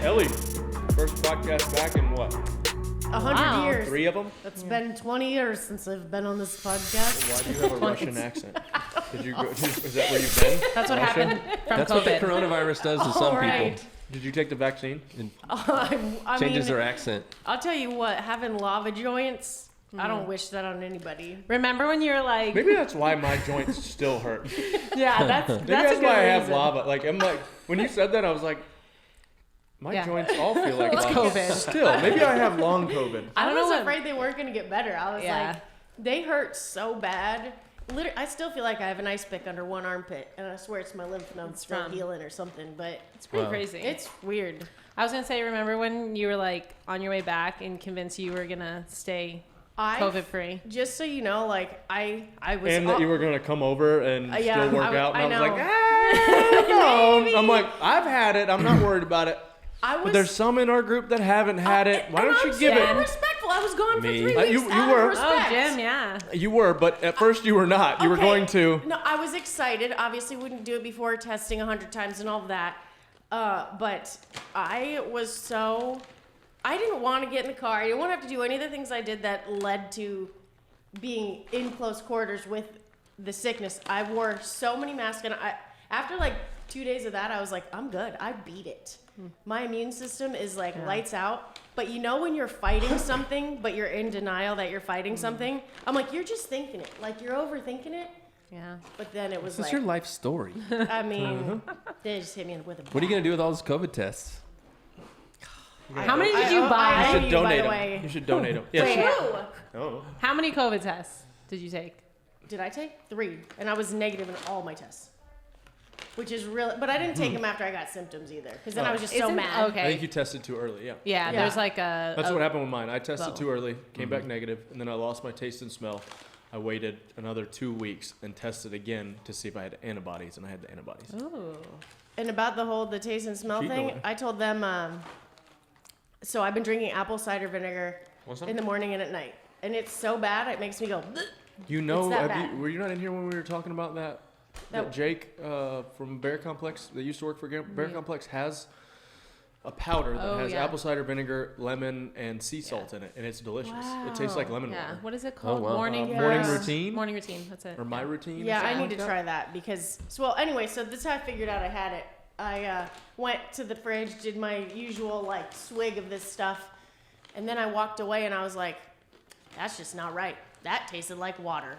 Elly, first podcast back in what? 100 years. 3 of them? It's been 20 years since I've been on this podcast. Why do you have a Russian accent? Is that where you've been? That's what Russia? happened from That's COVID. what the coronavirus does to some right. people. Did you take the vaccine? I Changes mean, their accent. I'll tell you what, having lava joints, I don't wish that on anybody. Remember when you were like, Maybe that's why my joints still hurt. yeah, that's Maybe a that's good why I have reason. lava. Like, I'm like, when you said that, I was like, my Yeah. joints all feel like It's lava. COVID. Still, maybe I have long COVID. I don't know was what- afraid they weren't going to get better. I was Yeah. like, they hurt so bad. Literally, I still feel like I have an ice pick under one armpit, and I swear it's my lymph nodes still from- healing or something, but It's pretty Wow. crazy. it's weird. I was gonna say, remember when you were like on your way back and convinced you were gonna stay COVID free? Just so you know, like, I was... And that you were going to come over and yeah, still work out. And I was like, Maybe. no. I'm like, I've had it. I'm not worried about it. But there's some in our group that haven't had it. Why don't you give I'm it? respectful. I was gone for Me. 3 weeks. You out were. Of respect. Oh, Jim, yeah. You were, but at first you were not. You were Okay. going to. No, I was excited. Obviously, wouldn't do it before testing 100 times and all of that. But I was so... I didn't want to get in the car. I didn't want to have to do any of the things I did that led to being in close quarters with the sickness. I wore so many masks, and after like 2 days of that, I was like, I'm good. I beat it. My immune system is like lights out. But you know when you're fighting something, but you're in denial that you're fighting something? I'm like, you're just thinking it. Like, you're overthinking it. Yeah. But then it was This is like, your life story. I mean, they just hit me with a What are you going to do with all those COVID tests? How many did you I buy? You should by donate the them. way. You should donate them. Wait, Yes. who? Oh. How many COVID tests did you take? Did I take 3? And I was negative in all my tests. Which is really, but I didn't take them after I got symptoms either. Because then I was just so Isn't- mad. Okay. I think you tested too early. Yeah. Yeah, Yeah. there's like a... That's what happened with mine. I tested low. too early, came back negative, and then I lost my taste and smell. I waited another 2 weeks and tested again to see if I had antibodies, and I had the antibodies. Ooh. And about the taste and smell Keep thing, going. I told them, so I've been drinking apple cider vinegar Want some? in the morning and at night. And it's so bad, it makes me go, "Bleh." You know, It's that bad. were you not in here when we were talking about that? That Jake from Bear Complex that used to work for Bear Complex has a powder that has apple cider vinegar, lemon, and sea salt in it, and it's delicious. It tastes like lemon Yeah. water. What is it called? wow. Morning Morning first- routine? Morning routine. That's it. Or my routine. Yeah, or I something need to like try that because, so anyway, so this is how I figured out I had it. I went to the fridge, did my usual like swig of this stuff, and then I walked away and I was like, that's just not right. That tasted like water.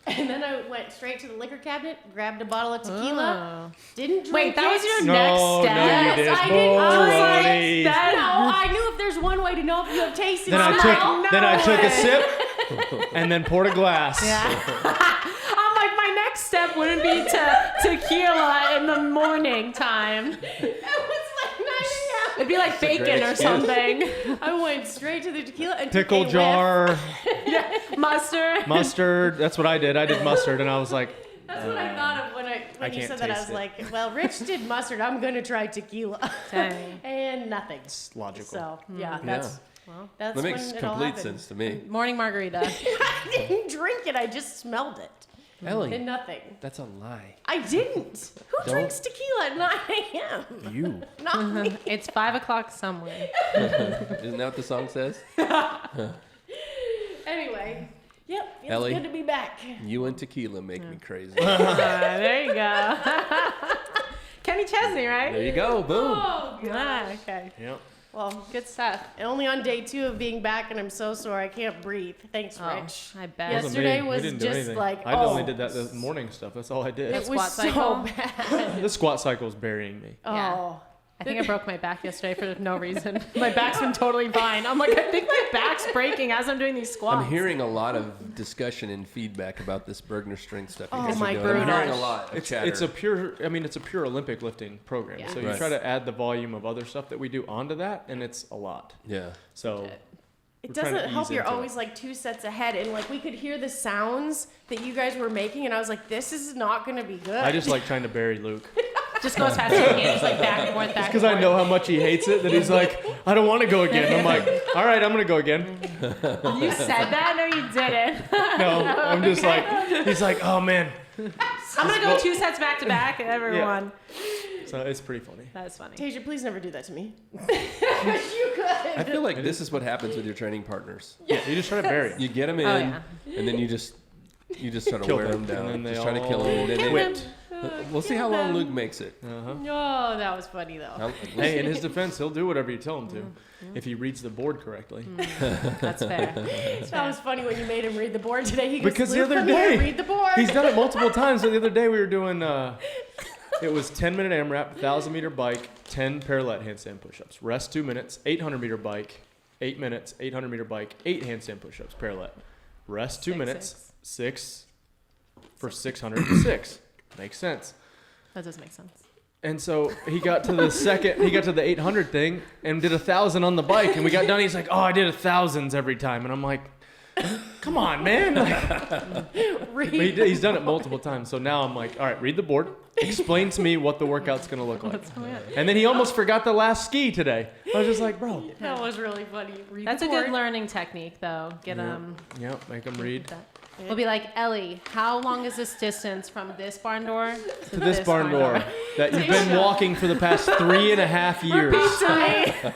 And then I went straight to the liquor cabinet, grabbed a bottle of tequila, didn't drink Wait, that was your No, next step? no, you Yes, did. I did. I was like, Baloney. no, I knew if there's one way to know if you have taste and Then I smell. took, then I took a sip, and then poured a glass. I'm like, my next step wouldn't be to tequila in the morning time. It was like 9 a.m. It'd be like bacon great or excuse. something. I went straight to the tequila and Pickle took a jar, Mustard. mustard. That's what I did. I did mustard, and I was like, whiff. That's what I thought of when you can't said that. I taste was it. like, well, Rich did mustard. I'm going to try tequila. Dang. And nothing. it's logical. So, yeah, Yeah. that's That when makes it all complete happened. sense to me. Morning margarita. I didn't drink it. I just smelled it. And Elly, nothing. that's a lie. I didn't. Who Don't- drinks tequila at 9 a.m.? You. Not me. It's 5 o'clock somewhere. Isn't that what the song says? Anyway, yep, it's Elly? good to be back. You and tequila make me crazy. There you go. Kenny Chesney, right? There you go. Boom. Oh, Ah, okay. Yep. Well, Good stuff. only on day 2 of being back, and I'm so sore I can't breathe. Thanks, Oh, Rich. I bet. Yes. Wasn't Yesterday me. was we didn't do just anything. like, I only oh. did that the morning stuff. That's all I did. It Squat was so cycle? bad. The squat cycle is burying me. Yeah. Oh. I think I broke my back yesterday for no reason. My back's been totally fine. I'm like, I think my back's breaking as I'm doing these squats. I'm hearing a lot of discussion and feedback about this Bergner strength stuff you Oh guys my are doing. I'm hearing a gosh. lot of It's chatter. it's a pure Olympic lifting program. Yeah. So you Right. try to add the volume of other stuff that we do onto that, and it's a lot. yeah. So It we're trying to doesn't help. ease You're into it. always like 2 sets ahead, and like we could hear the sounds that you guys were making, and I was like, "This is not going to be good." I just like trying to bury Luke Just go as fast as you can, just like back and forth, back and because forth. I know how much he hates it. That he's like, I don't want to go again. I'm like, all right, I'm gonna go again. You said that? No, you didn't. No, I'm just like, he's like, oh man, I'm going to go 2 sets back to back, everyone. So it's pretty funny. That's funny. Tasia, please never do that to me. You could. I feel like this is what happens with your training partners. Yeah, you just try to bury it. You get them in, and then you just try to wear them down. And then just try to kill them. And then quit. We'll see how long Luke makes it. Oh, that was funny though. Hey, in his defense, he'll do whatever you tell him to if he reads the board correctly. That's fair. That was funny when you made him read the board today. He goes, Because the "Luke, other come here, day, read the board." he's done it multiple times. So the other day we were doing, it was 10-minute AMRAP, 1,000-meter bike, 10 parallel handstand push-ups. Rest 2 minutes, 800-meter bike, 8 minutes, 800-meter bike, 8 handstand push-ups, parallel. Rest 2 minutes, 6 for 606. Makes sense. That does make sense. And so he got to the 800 thing and did 1,000 on the bike. And we got done. He's like, "Oh, I did 1,000s every time." And I'm like, "Come on, man." But he's done it multiple times. So now I'm like, "All right, read the board. Explain to me what the workout's going to look like." And then he almost forgot the last ski today. I was just like, "Bro." That was really funny. Read That's the a board. good learning technique, though. Get them. Yeah, make him read. We'll be like, "Elly, how long is this distance from this barn door To this barn door that you've been walking for the past 3.5 years.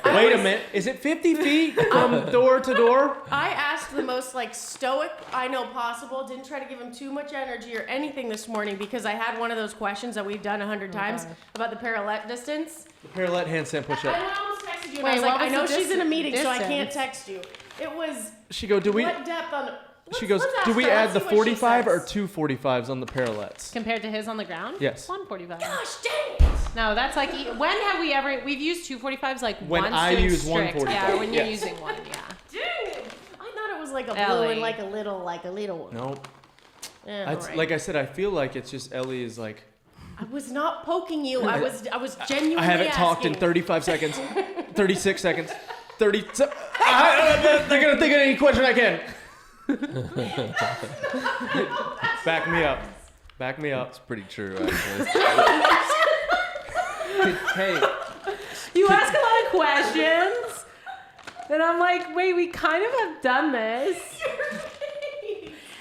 Wait a minute. Is it 50 feet from door to door? I asked the most stoic I know possible. Didn't try to give him too much energy or anything this morning because I had one of those questions that we've done 100 times about the parallel distance. The parallel handstand push-up. I almost texted you and Wait, I was like, what I know was the she's in a meeting, so I distance? can't text you. It was She go, "Do we?" what depth on? She goes, let's "Do ask we her. add Let's the see what she 45 or says. 2 45s on the parallels?" compared to his on the ground?" Yes. 145. Gosh dang it! No, that's like when have we ever? We've used 245s like When once I doing use strict. 145. Yeah, when you're Yes. using one. Yeah. Dang it! I thought it was like a blue Elly. and like a little one. No. Yeah, It's, right. like I said, I feel like it's just Elly is like, I was not poking you. I was genuinely I haven't talked in asking. 35 seconds, 36 seconds, 30. They're going to think of any question I can. Back me up. Back me up. It's pretty true, actually. Hey, You ask a lot of questions, and I'm like, wait, we kind of have done this.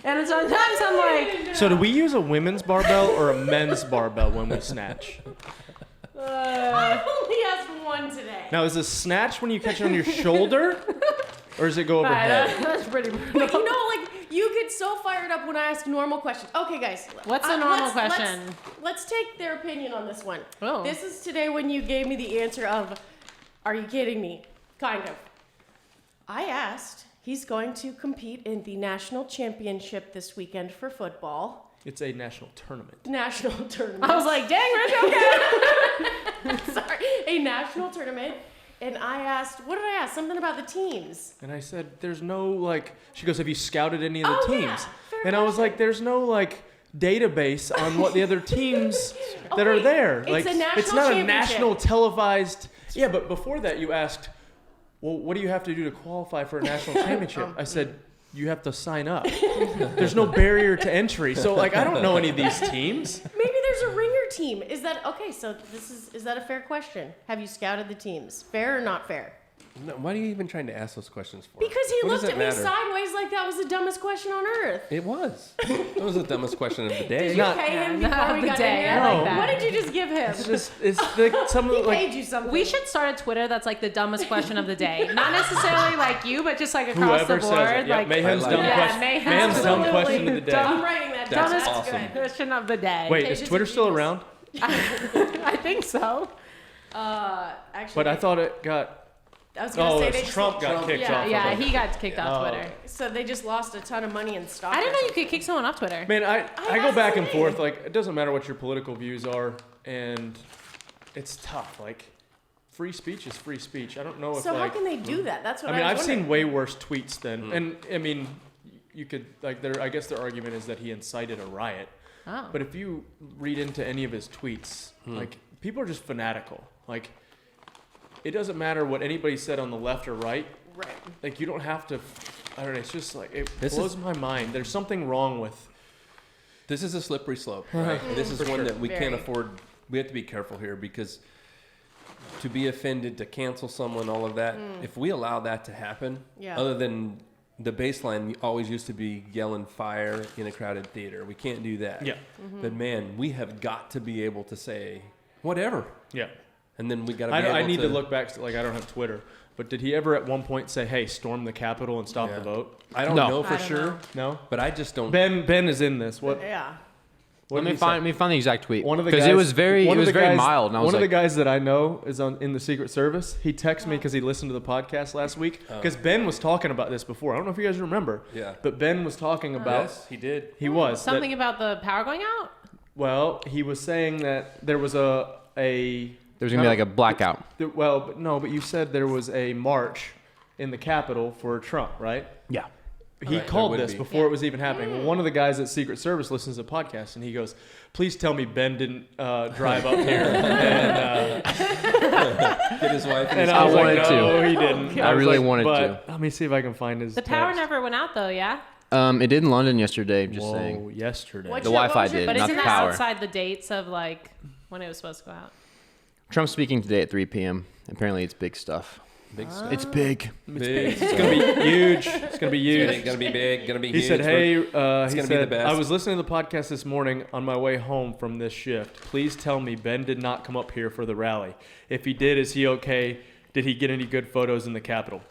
And sometimes I'm like, So do we use a women's barbell or a men's barbell when we snatch? I only asked one today. Now, is a snatch when you catch it on your shoulder? Or does it go overhead? that's pretty brutal. But you get so fired up when I ask normal questions. Okay, guys. What's the normal let's- question? Let's take their opinion on this one. Oh. This is today when you gave me the answer of, "Are you kidding me?" Kind of. I asked, he's going to compete in the national championship this weekend for football. It's a national tournament. National tournament. I was like, dang, Rich, okay. Sorry, a national tournament. And I asked, what did I ask? Something about the teams. And I said, there's no, she goes, "Have you scouted any of the Oh, teams?" yeah. Fair And I was like, there's no, database on what the other teams that are Okay, there. it's a national it's not a championship. national televised. Yeah, but before that, you asked, "Well, what do you have to do to qualify for a national championship?" I said, "You have to sign up. There's no barrier to entry." So, I don't know any of these teams. Maybe there's a ringer team. Is that okay? So is that a fair question? Have you scouted the teams? Fair or not fair? no, why are you even trying to ask those questions for? Because he What does looked it at me matter? sideways like that was the dumbest question on earth. It was. That was the dumbest question of the day. Did you Not- pay him Yeah, before not we the got day. in here? I like that. What did you just give him? It's some He of paid you something. We should start a Twitter that's like the dumbest question of the day. Not necessarily like you, but just like across whoever the says board. it. Yeah, like Mayhem's I like dumb it. question. Mayhem's dumb absolutely question of the day. I'm writing that down. Dumbest That's awesome. question of the day. Wait, Pages is Twitter of still views. around? I think so. Actually, But I thought it got. I was gonna Oh, say it's they just, Trump got kicked yeah, off. Yeah, of it. he got kicked off Oh. Twitter. so they just lost a ton of money in stock. I didn't or know you something. could kick someone off Twitter. Man, I go that's back the and thing. forth. It doesn't matter what your political views are, and it's tough. Free speech is free speech. I don't know if So how can they do that? That's what I was I've wondering. seen way worse tweets than, and I mean, you could I guess their argument is that he incited a riot. Oh. But if you read into any of his tweets, people are just fanatical. It doesn't matter what anybody said on the left or right. Right. You don't have to. I don't know. It's just This blows is- my mind. There's something wrong with. This is a slippery slope, right? This is one that we can't Very. afford. We have to be careful here because to be offended, to cancel someone, all of that, if we allow that to happen, Yeah. other than the baseline always used to be yelling fire in a crowded theater. We can't do that. Yeah. But man, we have got to be able to say whatever. Yeah. And then we got to be able I need to look back to, like, I don't have Twitter, but did he ever at one point say, hey, storm the Capitol and stop the vote? I don't No. know for I don't sure. know. No? But I just don't. Ben is in this. What? Yeah. What Let did me he say? find the exact tweet. One of the because guys, it was very guys, mild. And I was one of like, the guys that I know is in the Secret Service. He texted me because he listened to the podcast last week. Because Ben was talking about this before. I don't know if you guys remember. Yeah. But Ben was talking about. Yes, he did. He was. Something about the power going out? Well, he was saying that there was a there's gonna be like a blackout. but you said there was a march in the Capitol for Trump, right? Yeah. He Right, called there would this be. before it was even happening. Well, one of the guys at Secret Service listens to the podcast, and he goes, "Please tell me Ben didn't drive up here." And, Get his wife and and his I was wanted like, to. "No, he didn't." I was really like, wanted but to. Let me see if I can find his. The power text. never went out, though, yeah? It did in London yesterday. Just Whoa, saying. yesterday. What The what Wi-Fi was your- did, But not isn't the that power. outside the dates of, like, when it was supposed to go out? Trump's speaking today at 3 p.m. Apparently, it's big stuff. big stuff. It's big. Big. It's gonna be huge. It's gonna be huge. It's gonna be big. Gonna be He huge. said, "Hey, It's he gonna be the said, best." I was listening to the podcast this morning on my way home from this shift. Please tell me Ben did not come up here for the rally. If he did, is he okay? Did he get any good photos in the Capitol?"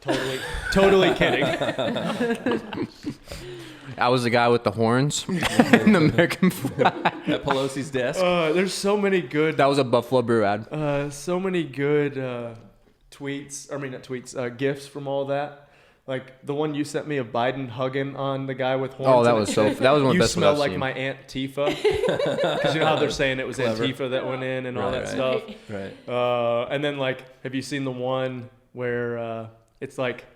Totally kidding. I was the guy with the horns in the American flag. at Pelosi's desk. There's so many good, That was a Buffalo Brew ad. so many good tweets. I mean, not tweets, gifs from all that. Like the one you sent me of Biden hugging on the guy with horns. Oh, that and was it so. said, That was one of "You the best smell ones I've like seen. my Aunt Tifa," because you know how they're saying it was Clever. Antifa that went in and all Right, that right. stuff. Right. And then, like, have you seen the one where it's like,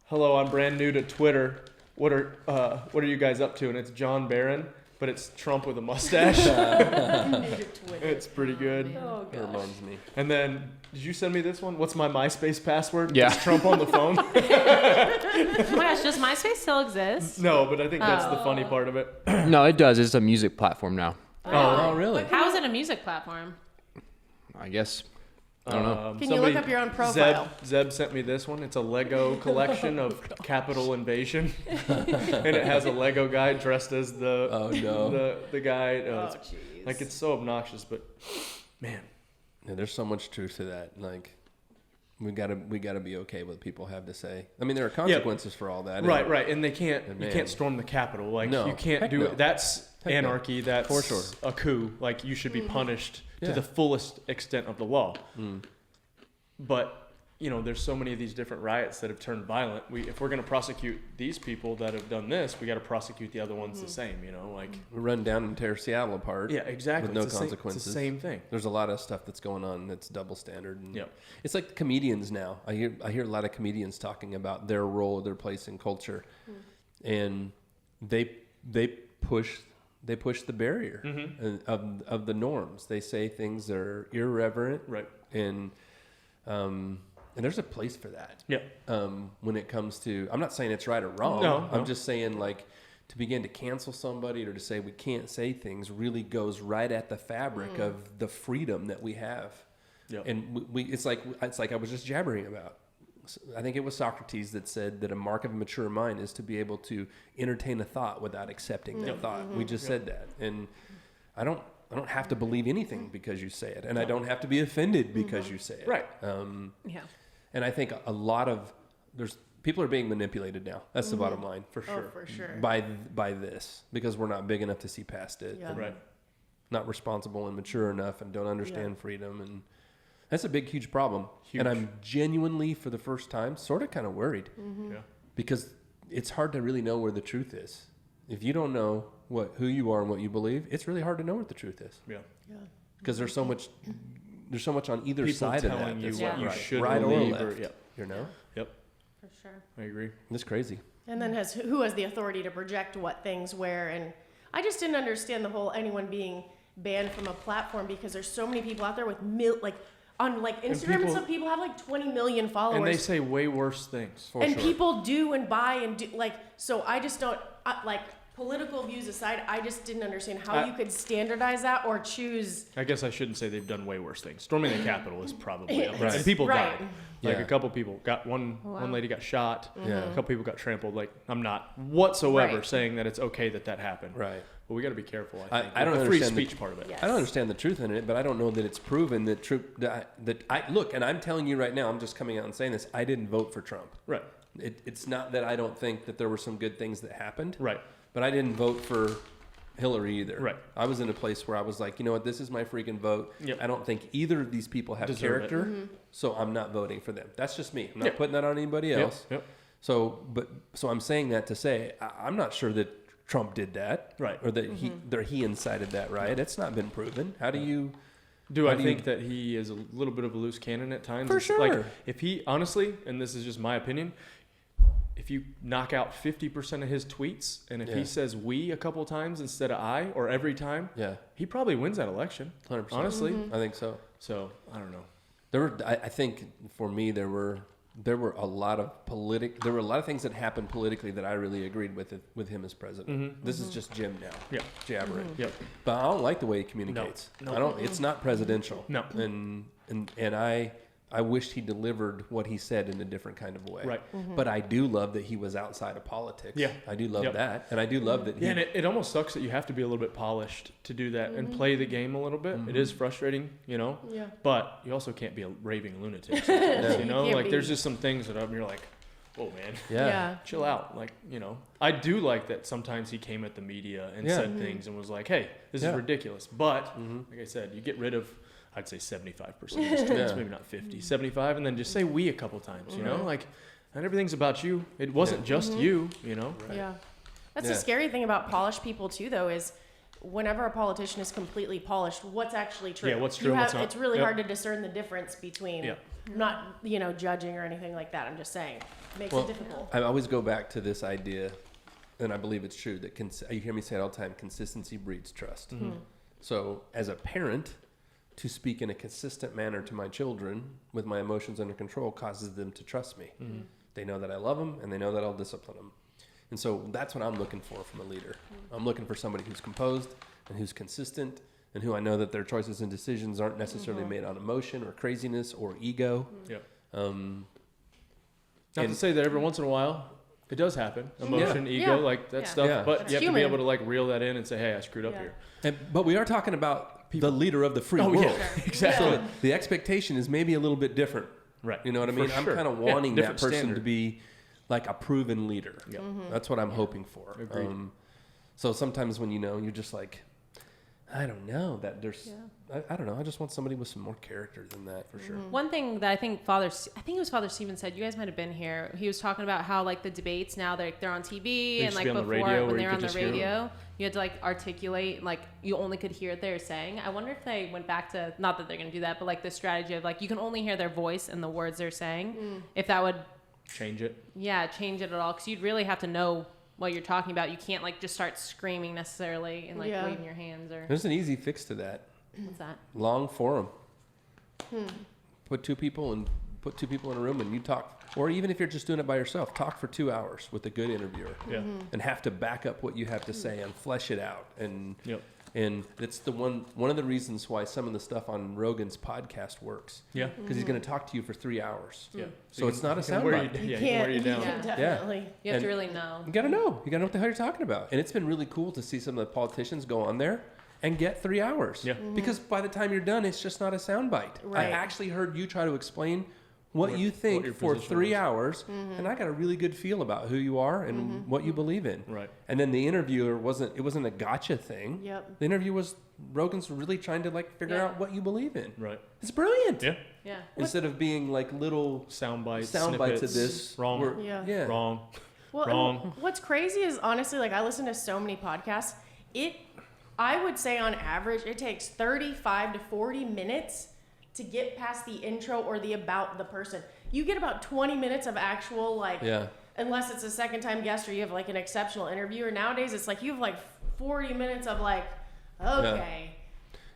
"Hello, I'm brand new to Twitter. What are you guys up to?" And it's John Barron, but it's Trump with a mustache. It's pretty good. Oh, It gosh. reminds me. And then, did you send me this one? What's my MySpace password? Yeah. It's Trump on the phone. Oh my gosh, does MySpace still exist? No, but I think that's the funny part of it. No, it does. It's a music platform now. Oh, really? How is it a music platform? I guess. I don't know. Can you look up your own profile? Zeb sent me this one. It's a Lego collection of Capitol Invasion, and it has a Lego guy dressed as the Oh no. the guy. Oh, jeez. Like, it's so obnoxious, but man, Yeah, there's so much truth to that. Like, we gotta be okay with what people have to say. I mean, there are consequences for all that. right, and they can't. And You man. can't storm the Capitol. Like, No. you can't Heck do no. it. That's Heck no. anarchy. That's For sure. a coup. Like, you should be punished Yeah. to the fullest extent of the law. Mm. But there's so many of these different riots that have turned violent. If we're going to prosecute these people that have done this, we got to prosecute the other ones the same. Like, We run down and tear Seattle apart. yeah, exactly. With no It's the consequences. It's the same thing. There's a lot of stuff that's going on that's double standard. And Yep. It's like comedians now. I hear a lot of comedians talking about their role, their place in culture, and they push the barrier of the norms. They say things that are irreverent, Right. and there's a place for that. Yeah. When it comes to, I'm not saying it's right or wrong. No. I'm just saying, like, to begin to cancel somebody or to say we can't say things really goes right at the fabric of the freedom that we have. Yep. And it's like I was just jabbering about. I think it was Socrates that said that a mark of a mature mind is to be able to entertain a thought without accepting that thought. We just said that, and I don't have to believe anything because you say it, and I don't have to be offended because you say it. Right. Yeah. And I think a lot of people are being manipulated now. That's the bottom line, For sure. Oh, for sure. by this, because we're not big enough to see past it. Yeah. And Right. not responsible and mature enough and don't understand freedom, and that's a huge problem. Huge. And I'm genuinely, for the first time, sort of kind of worried Yeah. because it's hard to really know where the truth is. If you don't know who you are and what you believe, it's really hard to know what the truth is, Yeah. Yeah. because there's so much on either People side of telling that. you that's what not you right. should right or believe. left. Yep. You know, Yep. For sure. I agree. it's crazy. And then who has the authority to project what things where? And I just didn't understand the whole anyone being banned from a platform, because there's so many people out there with on like Instagram and people- stuff. People have like 20 million followers. And they say way worse things. and people do and buy and do like. So I just don't like political views aside, I just didn't understand how you could standardize that or choose. I guess I shouldn't say they've done way worse things. Storming the Capitol is probably up there. Right. And people Right. died. Like Yeah. a couple people got one lady got shot. Yeah. A couple people got trampled. Like I'm not whatsoever Right. saying that it's okay that happened. Right. But we got to be careful. I think. I don't the free understand speech part of it. Yes. I don't understand the truth in it, but I don't know that it's proven that I look, and I'm telling you right now, I'm just coming out and saying this. I didn't vote for Trump. Right. It's not that I don't think that there were some good things that happened. Right. But I didn't vote for Hillary either. Right. I was in a place where I was like, you know what, this is my freaking vote. Yep. I don't think either of these people have Deserve it. character, so I'm not voting for them. That's just me. I'm not Yep. putting that on anybody else. Yep. So I'm saying that to say I'm not sure that Trump did that, Right. Or that he incited that riot. It's not been proven. How do you? I think that he is a little bit of a loose cannon at times? For It's sure. Like if he honestly, and this is just my opinion, if you knock out 50% of his tweets, and if he says "we" a couple times instead of "I" or every time, he probably wins that election. 100%. Honestly, I think so. so I don't know. I think for me there were a lot of things that happened politically that I really agreed with him as president. This is just Jim now, jabbering. Yep. But I don't like the way he communicates. No. I don't. It's not presidential. No. And I wished he delivered what he said in a different kind of way. Right. But I do love that he was outside of politics. Yeah. I do love Yep. that, and I do love that. Yeah, and it almost sucks that you have to be a little bit polished to do that and play the game a little bit. It is frustrating, Yeah. but you also can't be a raving lunatic sometimes, you know? You can't Like, be. there's just some things that you're like, whoa, man. Yeah. Chill out. Like, I do like that sometimes he came at the media and said things and was like, hey, this is ridiculous. But, like I said, you get rid of, I'd say 75% of his tweets, maybe not 50, 75, and then just say "we" a couple times, you know? Like, not everything's about you. It wasn't just you, you know? Right. Yeah. That's Yeah. the scary thing about polished people too, though, is whenever a politician is completely polished, what's actually true? Yeah, what's true and what's not. It's really Yep. hard to discern the difference between Yeah. not, judging or anything like that. I'm just saying. It makes it difficult. I always go back to this idea, and I believe it's true, that you hear me say it all the time, consistency breeds trust. So as a parent, to speak in a consistent manner to my children with my emotions under control causes them to trust me. They know that I love them, and they know that I'll discipline them. And so that's what I'm looking for from a leader. I'm looking for somebody who's composed and who's consistent, and who I know that their choices and decisions aren't necessarily made on emotion or craziness or ego. Yep. Um, Not to say that every once in a while it does happen. Emotion, ego, Yeah. like that Yeah. stuff. Yeah. But That's you have to human. be able to like reel that in and say, hey, I screwed up Yeah. here. but we are talking about the leader of the free world. Exactly. So the expectation is maybe a little bit different. Right. You know what I For mean? sure. I'm kind of Yeah, wanting that different person standard. to be like a proven leader. Yep. That's what I'm hoping for. Agreed. So sometimes when you're just like, I don't know that there's, I don't know. I just want somebody with some more character than that for sure. One thing that I think it was Father Stephen said, you guys might have been here. He was talking about how like the debates now they're on TV They and used to like be on the before radio when where they you were on could the just hear radio, you had to like articulate, like you only could hear what they were saying. I wonder if they went back to, not that they're going to do that, but like the strategy of like you can only hear their voice and the words they're saying. If that would Change it. change it at all, because you'd really have to know what you're talking about. You can't like just start screaming necessarily and like waving your hands or There's an easy fix to that. what's that? Long forum. Put two people in a room and you talk, or even if you're just doing it by yourself, talk for 2 hours with a good interviewer. Yeah. And have to back up what you have to say and flesh it out. And Yep. and it's the one of the reasons why some of the stuff on Rogan's podcast works. Yeah. Because he's going to talk to you for 3 hours. Yeah. So it's not a He can wear soundbite. you, yeah, he can wear you down. can definitely. You have to And- really know. You got to know. You got to know what the hell you're talking about. And it's been really cool to see some of the politicians go on there and get 3 hours. Yeah. Because by the time you're done, it's just not a soundbite. I Right. actually heard you try to explain what you What think your for position 3 was. hours, and I got a really good feel about who you are and what you believe in. Right. And then the interviewer wasn't a gotcha thing. Yep. The interview was Rogan's really trying to like figure Yeah. out what you believe in. Right. It's brilliant. Yeah. Yeah. Instead of being like little Sound bites. sound bites of snippets. this. Wrong. where- Yeah. Wrong. Well, Wrong. and what's crazy is honestly, like I listen to so many podcasts. I would say on average, it takes 35 to 40 minutes to get past the intro or the about the person. You get about 20 minutes of actual like, Yeah. unless it's a second time guest or you have like an exceptional interviewer. Nowadays, it's like you have like 40 minutes of like, okay.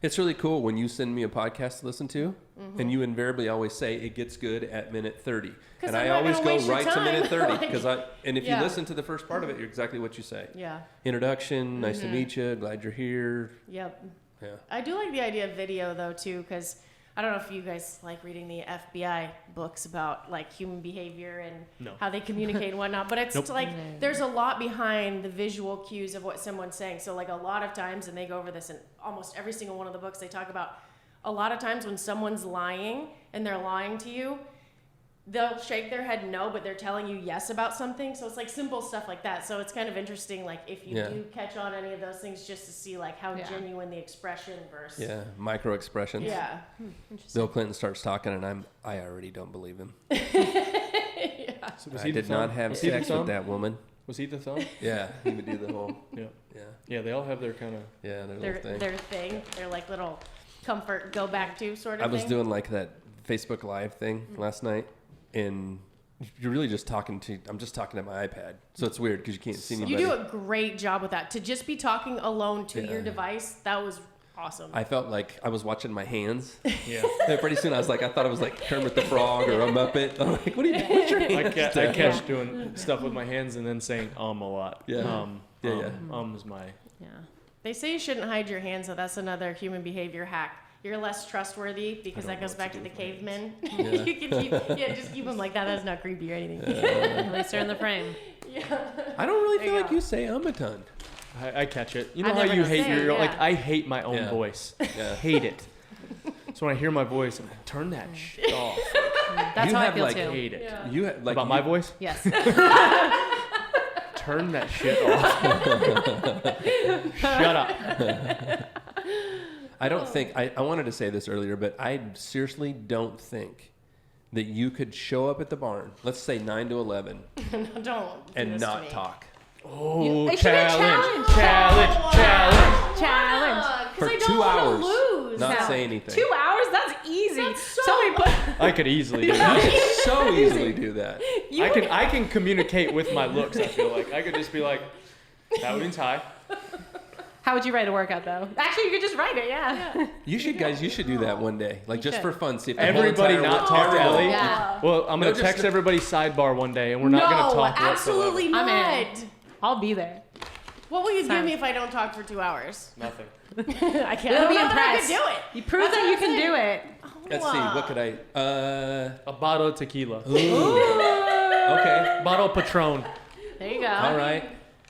It's really cool when you send me a podcast to listen to, and you invariably always say it gets good at minute 30. And I always go right to minute 30 because and if you listen to the first part of it, you're exactly what you say. Yeah. Introduction, nice to meet you, glad you're here. Yep. Yeah. I do like the idea of video though too, because I don't know if you guys like reading the FBI books about like human behavior and how they communicate and whatnot, but it's like there's a lot behind the visual cues of what someone's saying. So like a lot of times, and they go over this in almost every single one of the books, they talk about a lot of times when someone's lying and they're lying to you, they'll shake their head no, but they're telling you yes about something. So it's like simple stuff like that. So it's kind of interesting, like if you do catch on any of those things, just to see like how genuine the expression versus micro expressions. Yeah. Bill Clinton starts talking, and I already don't believe him. So was I did not have sex with that woman. Was he the thumb? Yeah, he would do the whole. Yeah. They all have their kind of their little thing. Their thing. Their like little comfort go back to sort of I was thing. doing like that Facebook Live thing last night, and you're really just talking to. I'm just talking to my iPad, so it's weird because you can't see anybody. You do a great job with that. To just be talking alone to your device, that was awesome. I felt like I was watching my hands. Yeah. And pretty soon I thought I was like Kermit the Frog or a Muppet. I'm like, what are you doing with your hands? I catch doing stuff with my hands and then saying a lot. Yeah. Is my. Yeah. They say you shouldn't hide your hands, so that's another human behavior hack. You're less trustworthy because that goes back to the cavemen. You can just keep them like that. That's not creepy or anything. At least they're in the frame. I don't really feel like you say a ton. I catch it. You know I how never you hate say, your like I hate my own Yeah. voice. Yeah. Hate it. So when I hear my voice, I'm like, turn that shit off. That's You how I have, feel like, too. Hate it. Yeah. You have, like About my voice? Yes. Turn that shit off. Shut up. I don't think I wanted to say this earlier, but I seriously don't think that you could show up at the barn, let's say 9 to 11, No, don't do and this to not me. talk. Oh, It should be a challenge. For 'Cause I 2 don't wanna hours, lose. not No. say anything. 2 hours? That's easy. That's so Somebody put. I could easily do that. So easily do that. I can communicate with my looks, I feel like. I could just be like, that means hi. How would you write a workout though? Actually, you could just write it. Yeah. You should do that one day, like just should. for fun. See if the Everybody whole entire not talk to Elly. Yeah. Well, I'm No, going to just text the- everybody sidebar one day, and we're not going to talk absolutely whatsoever. I'm not. in. I'll be there. What will you give Fine. me if I don't talk for 2 hours? Nothing. I can't. You'll be I don't know that I impressed. could do it. You prove That's that what you I'm can saying. do it. Let's see. What could I? A bottle of tequila. Okay. Bottle of Patron. There you go. All right.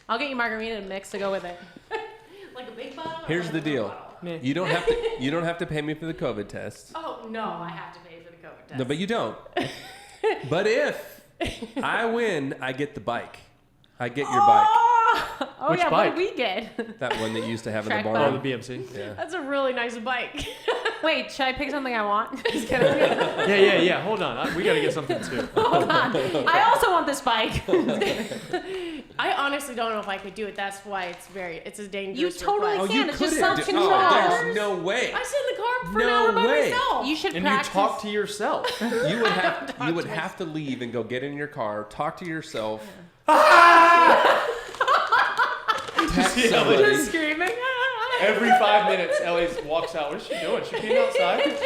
I'll get you margarita mix to go with it. Like a big bottle? or Here's like the a little deal. bottle? You don't have to pay me for the COVID test. Oh, no, I have to pay for the COVID test. No, but you don't. But if I win, I get the bike. I get your bike. Oh Which yeah, bike? what did we get? That one that you used to have in the Track Oh, barn. the BMC. Yeah. That's a really nice bike. Wait, should I pick something I want? Just kidding. Yeah. Hold on. We got to get something too. Hold on. I also want this bike. I honestly don't know if I could do it. That's why it's a dangerous You totally request. can. It's just couldn't self-control. there's no way. I sit in the car for No an hour by way. myself. You should And practice. you talk to yourself. You would have to leave and go get in your car, talk to yourself. Text somebody. Just screaming. Every 5 minutes, Ellie walks out. What is she doing? She peeing outside?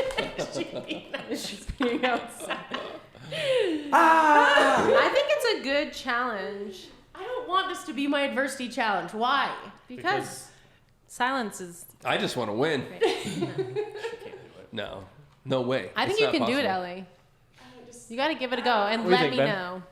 She's being outside. I think it's a good challenge I don't want this to be my adversity challenge. Why? because silence is. I just want to win. No way. I think It's you not can do it, possible. Ellie. You got to give it a go and What do you let think, me Ben? know.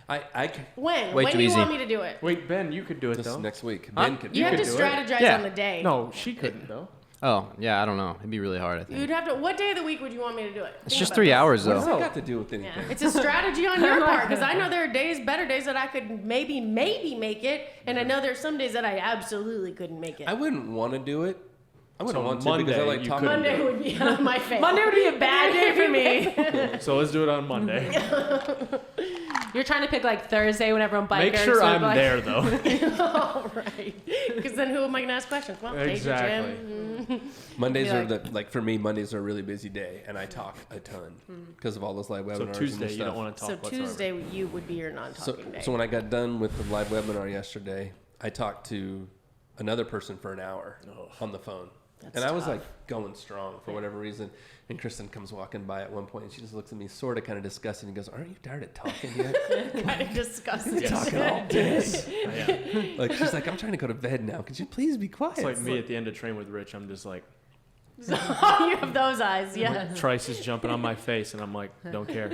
I can, When? Way When too do you easy. want me to do it? Wait, Ben, you could do it this though. next week. Huh? Ben could You do have it. to could do it. strategize Yeah. on the day. No, she couldn't though. Oh, yeah, I don't know. It'd be really hard, I think. You'd have to. What day of the week would you want me to do it? It's Think just about 3 this. hours, What does though. that got to do with anything? It's a strategy on your part because I know there are better days that I could maybe make it, and I know there's some days that I absolutely couldn't make it. I wouldn't want to do it. I wouldn't So want to because I Monday like you talking. couldn't Monday would be on my face. Monday would be a bad day for me. So let's do it on Monday. You're trying to pick like Thursday when everyone bikers. Make sure so I'm like, there though. All right. Because then who am I gonna ask questions? Well, Exactly. Jim. Mondays Be are like for me. Mondays are a really busy day, and I talk a ton because of all those live So webinars. Tuesday, and you stuff. don't want to talk So whatsoever. Tuesday you would be your So, non-talking day. so when I got done with the live webinar yesterday, I talked to another person for an hour on the phone. And I was like going strong for whatever reason. And Kristen comes walking by at one point and she just looks at me sort of kind of disgusted and goes, "Aren't you tired of talking yet?" Kind of disgusting. Talking all day. Yeah. Like she's like, "I'm trying to go to bed now. Could you please be quiet?" It's like me at the end of Train with Rich. I'm just like, You have those eyes, yeah. Trice is jumping on my face, and I'm like, don't care.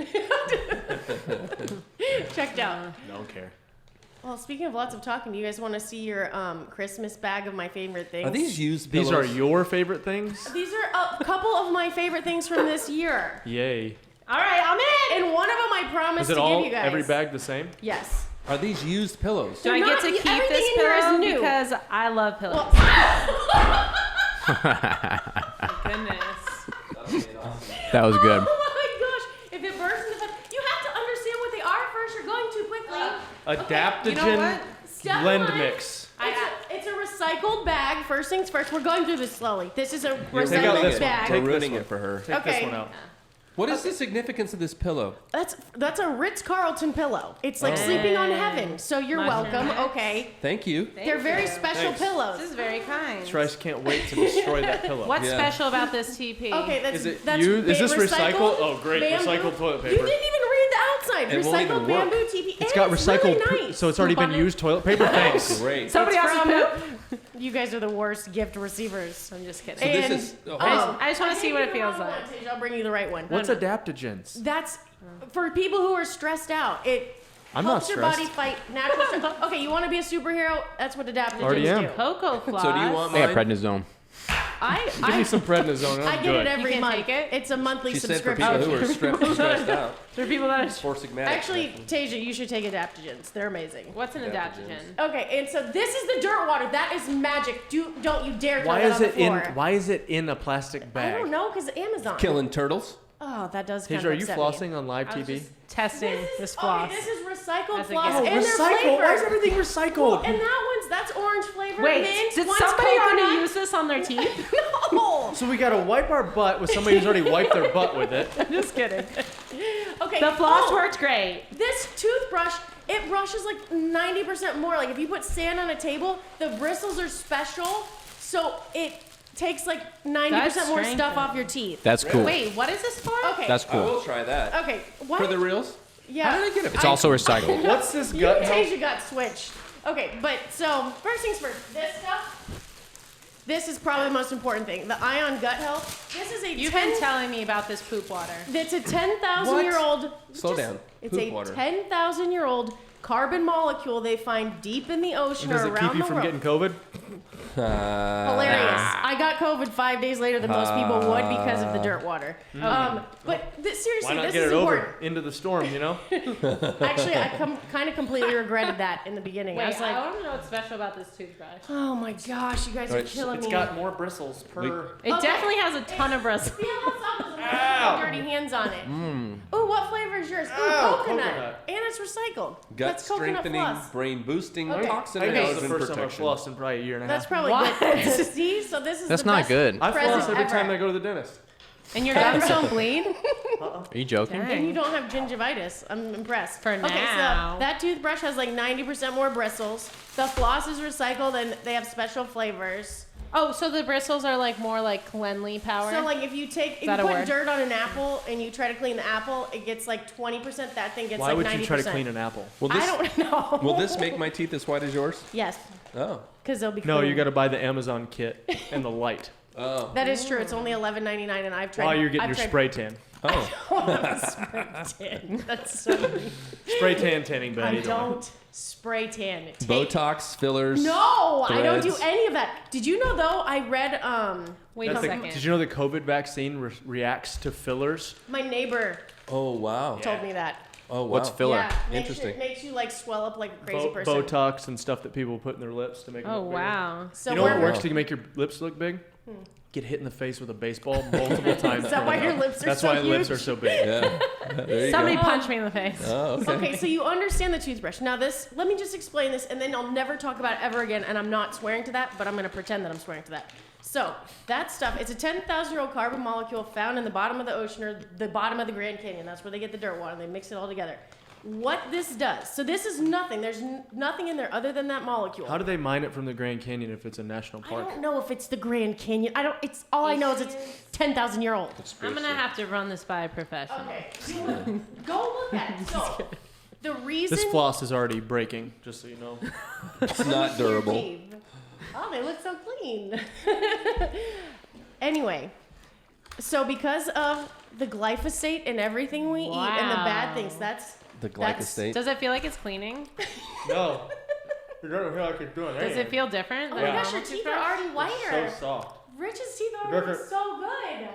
Checked out. Don't care. Well, speaking of lots of talking, do you guys want to see your Christmas bag of my favorite things? Are these used pillows? These are your favorite things? These are a couple of my favorite things from this year. Yay. All right, I'm in. And one of them I promised Is to it all, give you guys. every bag the same? Yes. Are these used pillows? Do I get to keep everything this in here is pillow? new. Because I love pillows. Well, Goodness. That was good. oh my gosh. If it bursts in the face, you have to understand what they are first. You're going too quickly. Adaptogen You know what? Step blend one. mix. It's a recycled bag. First things first. We're going through this slowly. This is a Take out this recycled one. bag. We're Take this ruining one. it for her. Take Okay. this one out. What is the significance of this pillow? That's a Ritz-Carlton pillow. It's like sleeping on heaven. So you're Mushroom welcome. mix. Okay. Thank you. They're very special Thanks. pillows. This is very kind. Trice can't wait to destroy that pillow. What's Yeah. special about this TP? Okay, that's Is it that's you? Is this recycled? recycled? Oh, great. Bamboo. Recycled toilet You paper. didn't even read the outside. It won't even Recycled work. bamboo TP. It's got recycled, really nice. so it's already been Poop on it. used toilet paper. Thanks. Great. Somebody It's else's from- poop? You guys are the worst gift receivers. I'm just kidding. So this And- is. I just want to see what it feels like. I'll bring you the right one. What's adaptogens? That's for people who are stressed out. It I'm not helps your body stressed. fight natural stress. Okay, you want to be a superhero? That's what adaptogens Already am. do. Cocoa floss. So do you want I got mine? prednisone. Give me some prednisone. I I'm get good. it every You can month. take it? It's a monthly She said for subscription. people who are stressed out. For people that are... Four sigmatic. Actually, Tasia, you should take adaptogens. They're amazing. What's an Adaptogens. adaptogen? Okay, and so this is the dirt water. That is magic. Don't you dare throw Why that is on the it in? floor. Why is it in a plastic I bag? don't know, because Amazon. Killing turtles. Oh, that does kind Tasia, of are you upset flossing me. on live I was TV? just testing this Okay, floss. this is recycled As a floss, gift. and they're flavored. Why is everything recycled? And that's orange flavor. Wait, mint, did one's somebody coconut. already use this on their teeth? No. So we gotta wipe our butt with somebody who's already wiped their butt with it. Just kidding. Okay. The floss oh, worked great. This toothbrush, it brushes like 90% more. Like if you put sand on a table, the bristles are special, so it takes like 90% more strength. stuff off your teeth. That's cool. Wait, what is this for? Okay. That's I will cool. try that. Okay. What? For the reals? Yeah. How did I get it? It's also recycled. What's this You gut and health? Tasia got switched. Okay, but so first things first. This stuff. This is probably the most important thing. The Ion Gut Health. This is a You've 10 been telling me about this poop water. It's a 10,000-year-old. Slow down. It's Poop a water. 10,000-year-old carbon molecule they find deep in the ocean Does or it around keep you the from world. getting COVID? Hilarious. I got COVID 5 days later than most people would because of the dirt water. But seriously, Why not this get is it important. over into the storm? You know. Actually, I kind of completely regretted that in the beginning. Wait, I was like, I want to know what's special about this toothbrush. oh my gosh, you guys are Alright, killing It's me. got more bristles per. It Okay. definitely has a ton of bristles. Feel what's up with some dirty hands on it. Ooh, what flavor is yours? Ooh, Ow, coconut. coconut. And it's recycled. Gut That's coconut strengthening, floss. brain boosting, Okay. toxin I think this is erosion the first time I've protection. flossed in probably a year and a half. That's probably What? good. See, so this is That's the not best good. I present floss every ever. time I go to the dentist. And your gums don't bleed? Are you joking? And you don't have gingivitis. I'm impressed. For Okay, now. so that toothbrush has like 90% more bristles. The floss is recycled and they have special flavors. Oh, so the bristles are like more like cleanly power? So like if you put that a word? dirt on an apple and you try to clean the apple, it gets like 20%. That thing gets Why like would 90%. you try to clean an apple? Will I this, don't know. will this make my teeth as white as yours? Yes, Oh. because they'll be No, clean. you got to buy the Amazon kit and the light. Oh. That is true. It's only $11.99 and I've tried. While you're getting I've your tried- spray tan. Oh. Spray tan. That's so mean. Spray tan tanning bed. I either way. don't spray tan. Botox, fillers. No, I don't do threads. any of that. Did you know though? I read Wait a That's the- second. Did you know the COVID vaccine reacts to fillers? my neighbor Oh, wow. told me that. Oh, wow. What's filler? Yeah, Interesting. Makes you like swell up like a crazy person. Botox and stuff that people put in their lips to make them Oh, look bigger. wow. So You know what we're- works to make your lips look big? Get hit in the face with a baseball multiple times. Is that why growing your up. lips are That's so why lips huge? are so big. Yeah. There you Somebody go. punched me in the face. Oh, okay. Okay, so you understand the toothbrush. Now this, let me just explain this and then I'll never talk about it ever again and I'm not swearing to that, but I'm going to pretend that I'm swearing to that. So, that stuff, it's a 10,000-year-old carbon molecule found in the bottom of the ocean or the bottom of the Grand Canyon. That's where they get the dirt water and they mix it all together. what this does. So this is nothing. There's nothing in there other than that molecule. How do they mine it from the Grand Canyon if it's a national park? I don't know if it's the Grand Canyon. It's all I know is it's 10,000 year old. I'm gonna have to run this by a professional. Okay. Go look at it. So the reason This floss is already breaking, just so you know. It's not durable. Oh, they look so clean. Anyway, so because of the glyphosate and everything we eat and the bad things, The glyphosate. Does it feel like it's cleaning? No. It doesn't feel like it's doing anything. Does it feel different? Oh than my gosh, normal your teeth toothbrush? are already whiter. so soft? Rich's teeth are already so good.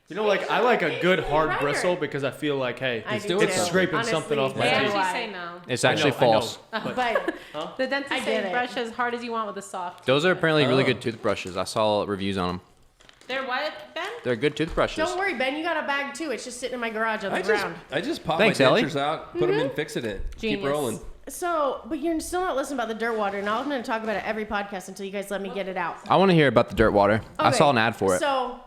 You know, like, I like a good hard Brighter. bristle because I feel like, hey, I It's do doing too. something. scraping Honestly, something off my They that's teeth. actually why. say no. It's I actually know. false. But The dentist I say get it. brush as hard as you want with a soft. Those are apparently really Oh. good toothbrushes. I saw reviews on them. They're what, Ben? They're good toothbrushes. don't worry, Ben, you got a bag too. It's just sitting in my garage on the ground. I just pop Thanks, my Elly. dentures out, put them in Fix-It-In. Keep Genius. rolling. So, but you're still not listening about the dirt water. Now I'm going to talk about it every podcast until you guys let me get it out. I want to hear about the dirt water. I Okay, saw an ad for it. So,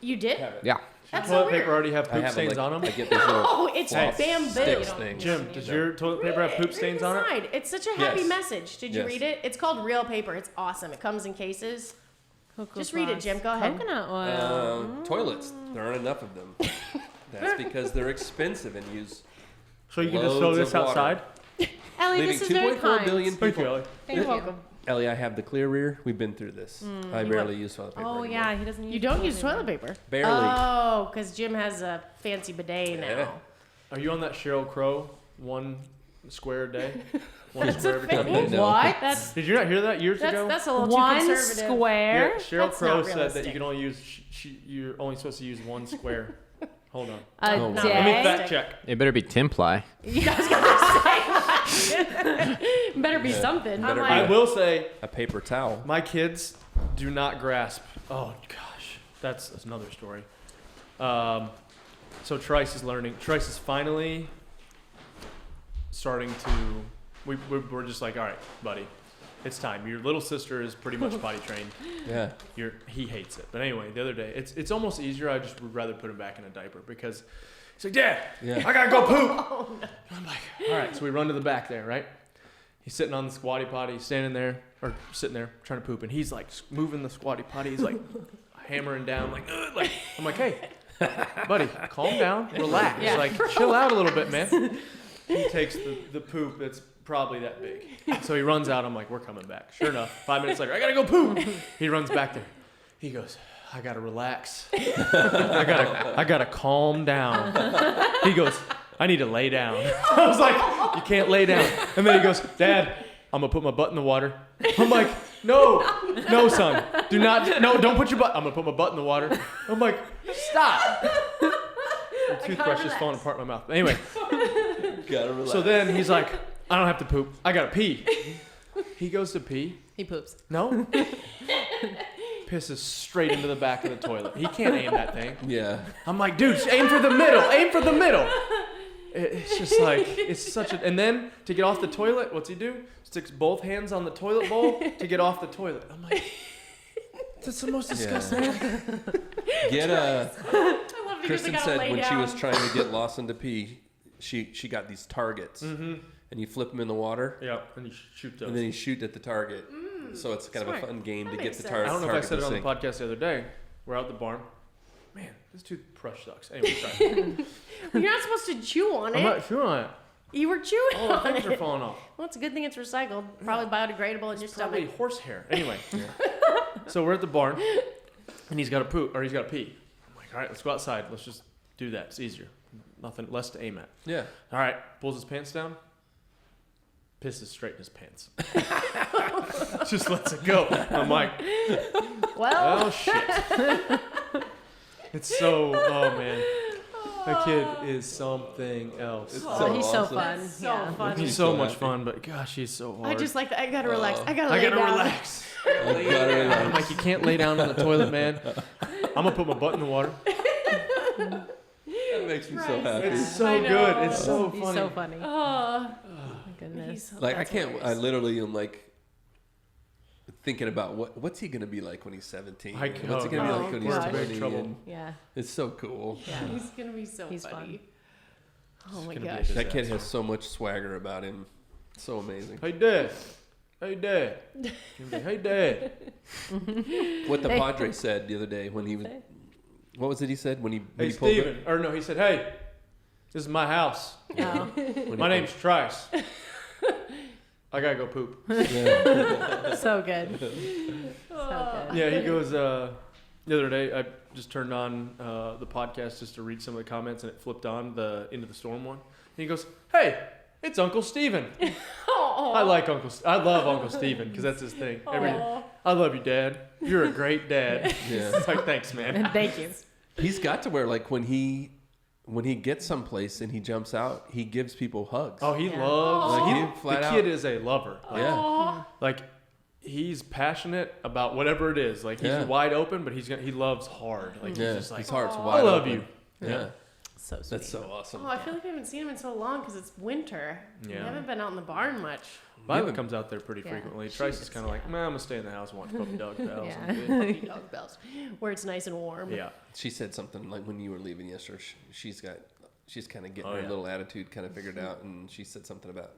you did? Yeah. That's so Toilet weird. paper already have I poop have stains on I them? get these little Oh, it's Hey, bamboo. sticks things. Jim, does your toilet paper have poop stains on it? Inside. It's such a happy Yes. message. Did you Yes. read it? It's called Real Paper. It's awesome. It comes in cases. Cocoa Just read it, Puffs. Jim. Go ahead. Coconut oil. Toilets. There aren't enough of them. That's because they're expensive and use So you can just Loads throw this of water. outside? Ellie, leaving this is very 2.4 kind. billion Thank you, people. Ellie. Thank You're you. welcome. Ellie, I have the clear rear. We've been through this. I barely use toilet paper Oh anymore. yeah, he doesn't. You use don't use toilet toilet paper. Barely. Oh, because Jim has a fancy bidet now. Yeah. Are you on that Sheryl Crow 1 square a day? 1 square every time you Fancy. eat? No. What? Did you not hear that years ago? That's a little too One conservative. square. Yeah, Sheryl That's Crow not said that realistic. you can only use, you're only supposed to use 1 square. Hold on. A Oh, wow. day. Let me fact check. It better be 10 ply. Better be something. Better I'm be I like, will say, A paper towel. my kids do not grasp. Oh gosh, that's another story. So Trice is learning. Trice is finally starting to. We're just like, all right, buddy, it's time. Your little sister is pretty much potty trained. Yeah. He hates it. But anyway, the other day, it's almost easier. I just would rather put him back in a diaper because he's like, Dad, Yeah. I gotta go poop. I'm like, all right. So we run to the back there, right? He's sitting on the squatty potty, standing there, or sitting there trying to poop, and he's like moving the squatty potty. He's like hammering down, like, ugh, like. I'm like, hey, buddy, calm down, relax, Yeah. like, chill out a little bit, man. He takes the poop that's probably that big. So he runs out. I'm like, we're coming back. Sure enough, 5 minutes later, I gotta go poop. He runs back there. He goes, I gotta relax. I gotta calm down. He goes, I need to lay down. I was like, you can't lay down. And then he goes, Dad, I'm gonna put my butt in the water. I'm like, no, son, don't put your butt. I'm gonna put my butt in the water. I'm like, stop. The toothbrush is falling apart in my mouth. Anyway, Gotta relax. so then he's like, I don't have to poop. I gotta pee. He goes to pee. He poops. No. Pisses straight into the back of the toilet. He can't aim that thing. Yeah. I'm like, dude, aim for the middle. Aim for the middle. It's just like, it's such a... And then, to get off the toilet, what's he do? Sticks both hands on the toilet bowl to get off the toilet. I'm like, that's the most disgusting. Get a. I love it because they Kristen gotta said lay when she down. was trying to get Lawson to pee, she got these targets, Mm-hmm. and you flip them in the water, Yeah, and you shoot those. and then you shoot at the target. So it's kind smart. of a fun game That to get makes the sense. target. I don't know if I target said it to on the sink. podcast the other day. We're out the barn. Man, this toothbrush sucks. Anyway, sorry. You're not supposed to chew on I'm it. not chewing on it. You were chewing All the on things are it. falling off. Well, it's a good thing it's recycled. Probably biodegradable in your Probably stomach. horsehair. Anyway, so we're at the barn, and he's got to poop, or he's got to pee. I'm like, all right, let's go outside. Let's just do that. It's easier. Nothing less to aim at. Yeah. All right, pulls his pants down, pisses straight in his pants. Just lets it go. I'm like, Well, oh shit. It's so, oh man. That kid is something else. It's Oh, he's so awesome. fun. so Yeah. funny. He's so much fun, but gosh, he's so hard. I just like that. I gotta relax. I gotta I lay gotta down. relax. You gotta relax. I'm like, you can't lay down on the toilet, man. I'm gonna put my butt in the water. That makes me so Right. happy. It's so I know. good. It's so He's funny. so funny. Oh, My goodness. he's so, Like I that's can't. I hilarious. literally am like thinking about what's he gonna be like when he's 17. I- What's he gonna oh, be like when gosh. he's We're in 20? trouble. And Yeah. it's so cool. Yeah. He's gonna be so He's funny. Oh my gonna be a gosh. That kid disaster. has so much swagger about him. So amazing. Hey, Dad. Hey, Dad. Hey, Dad. What the Padre said the other day when he was... What was it he said when he Hey, pulled up? Steven. Or no, he said, hey, this is my house. Oh. My name's Trice. I gotta go poop. Yeah. So good. So good. Yeah, he goes, the other day, I just turned on the podcast just to read some of the comments, and it flipped on the Into the Storm one. And he goes, hey, it's Uncle Steven. I love Uncle Steven because that's his thing. I love you, Dad. You're a great dad. Yeah. It's like, thanks, man. Thank you. He's got to where, like, when he gets someplace and he jumps out, he gives people hugs. Oh, he Yeah. loves. Like, He, he flat the out- kid is a lover. Like, Yeah. like he's passionate about whatever it is. Like he's Yeah. wide open, but he loves hard. Like Yeah. he's just like, His heart's "Aw, wide I love open. you. Yeah. So sweet. That's so awesome. Oh, I feel like we haven't seen him in so long because it's winter. Yeah. We haven't been out in the barn much. Violet comes out there pretty Yeah. frequently. Trice is kind of like, man, I'm gonna stay in the house and watch Puppy Dog Pals. Yeah. I'm good." Puppy dog bells, where it's nice and warm. Yeah. She said something like when you were leaving yesterday. She's kind of getting Oh, her yeah. little attitude kind of figured out, and she said something about,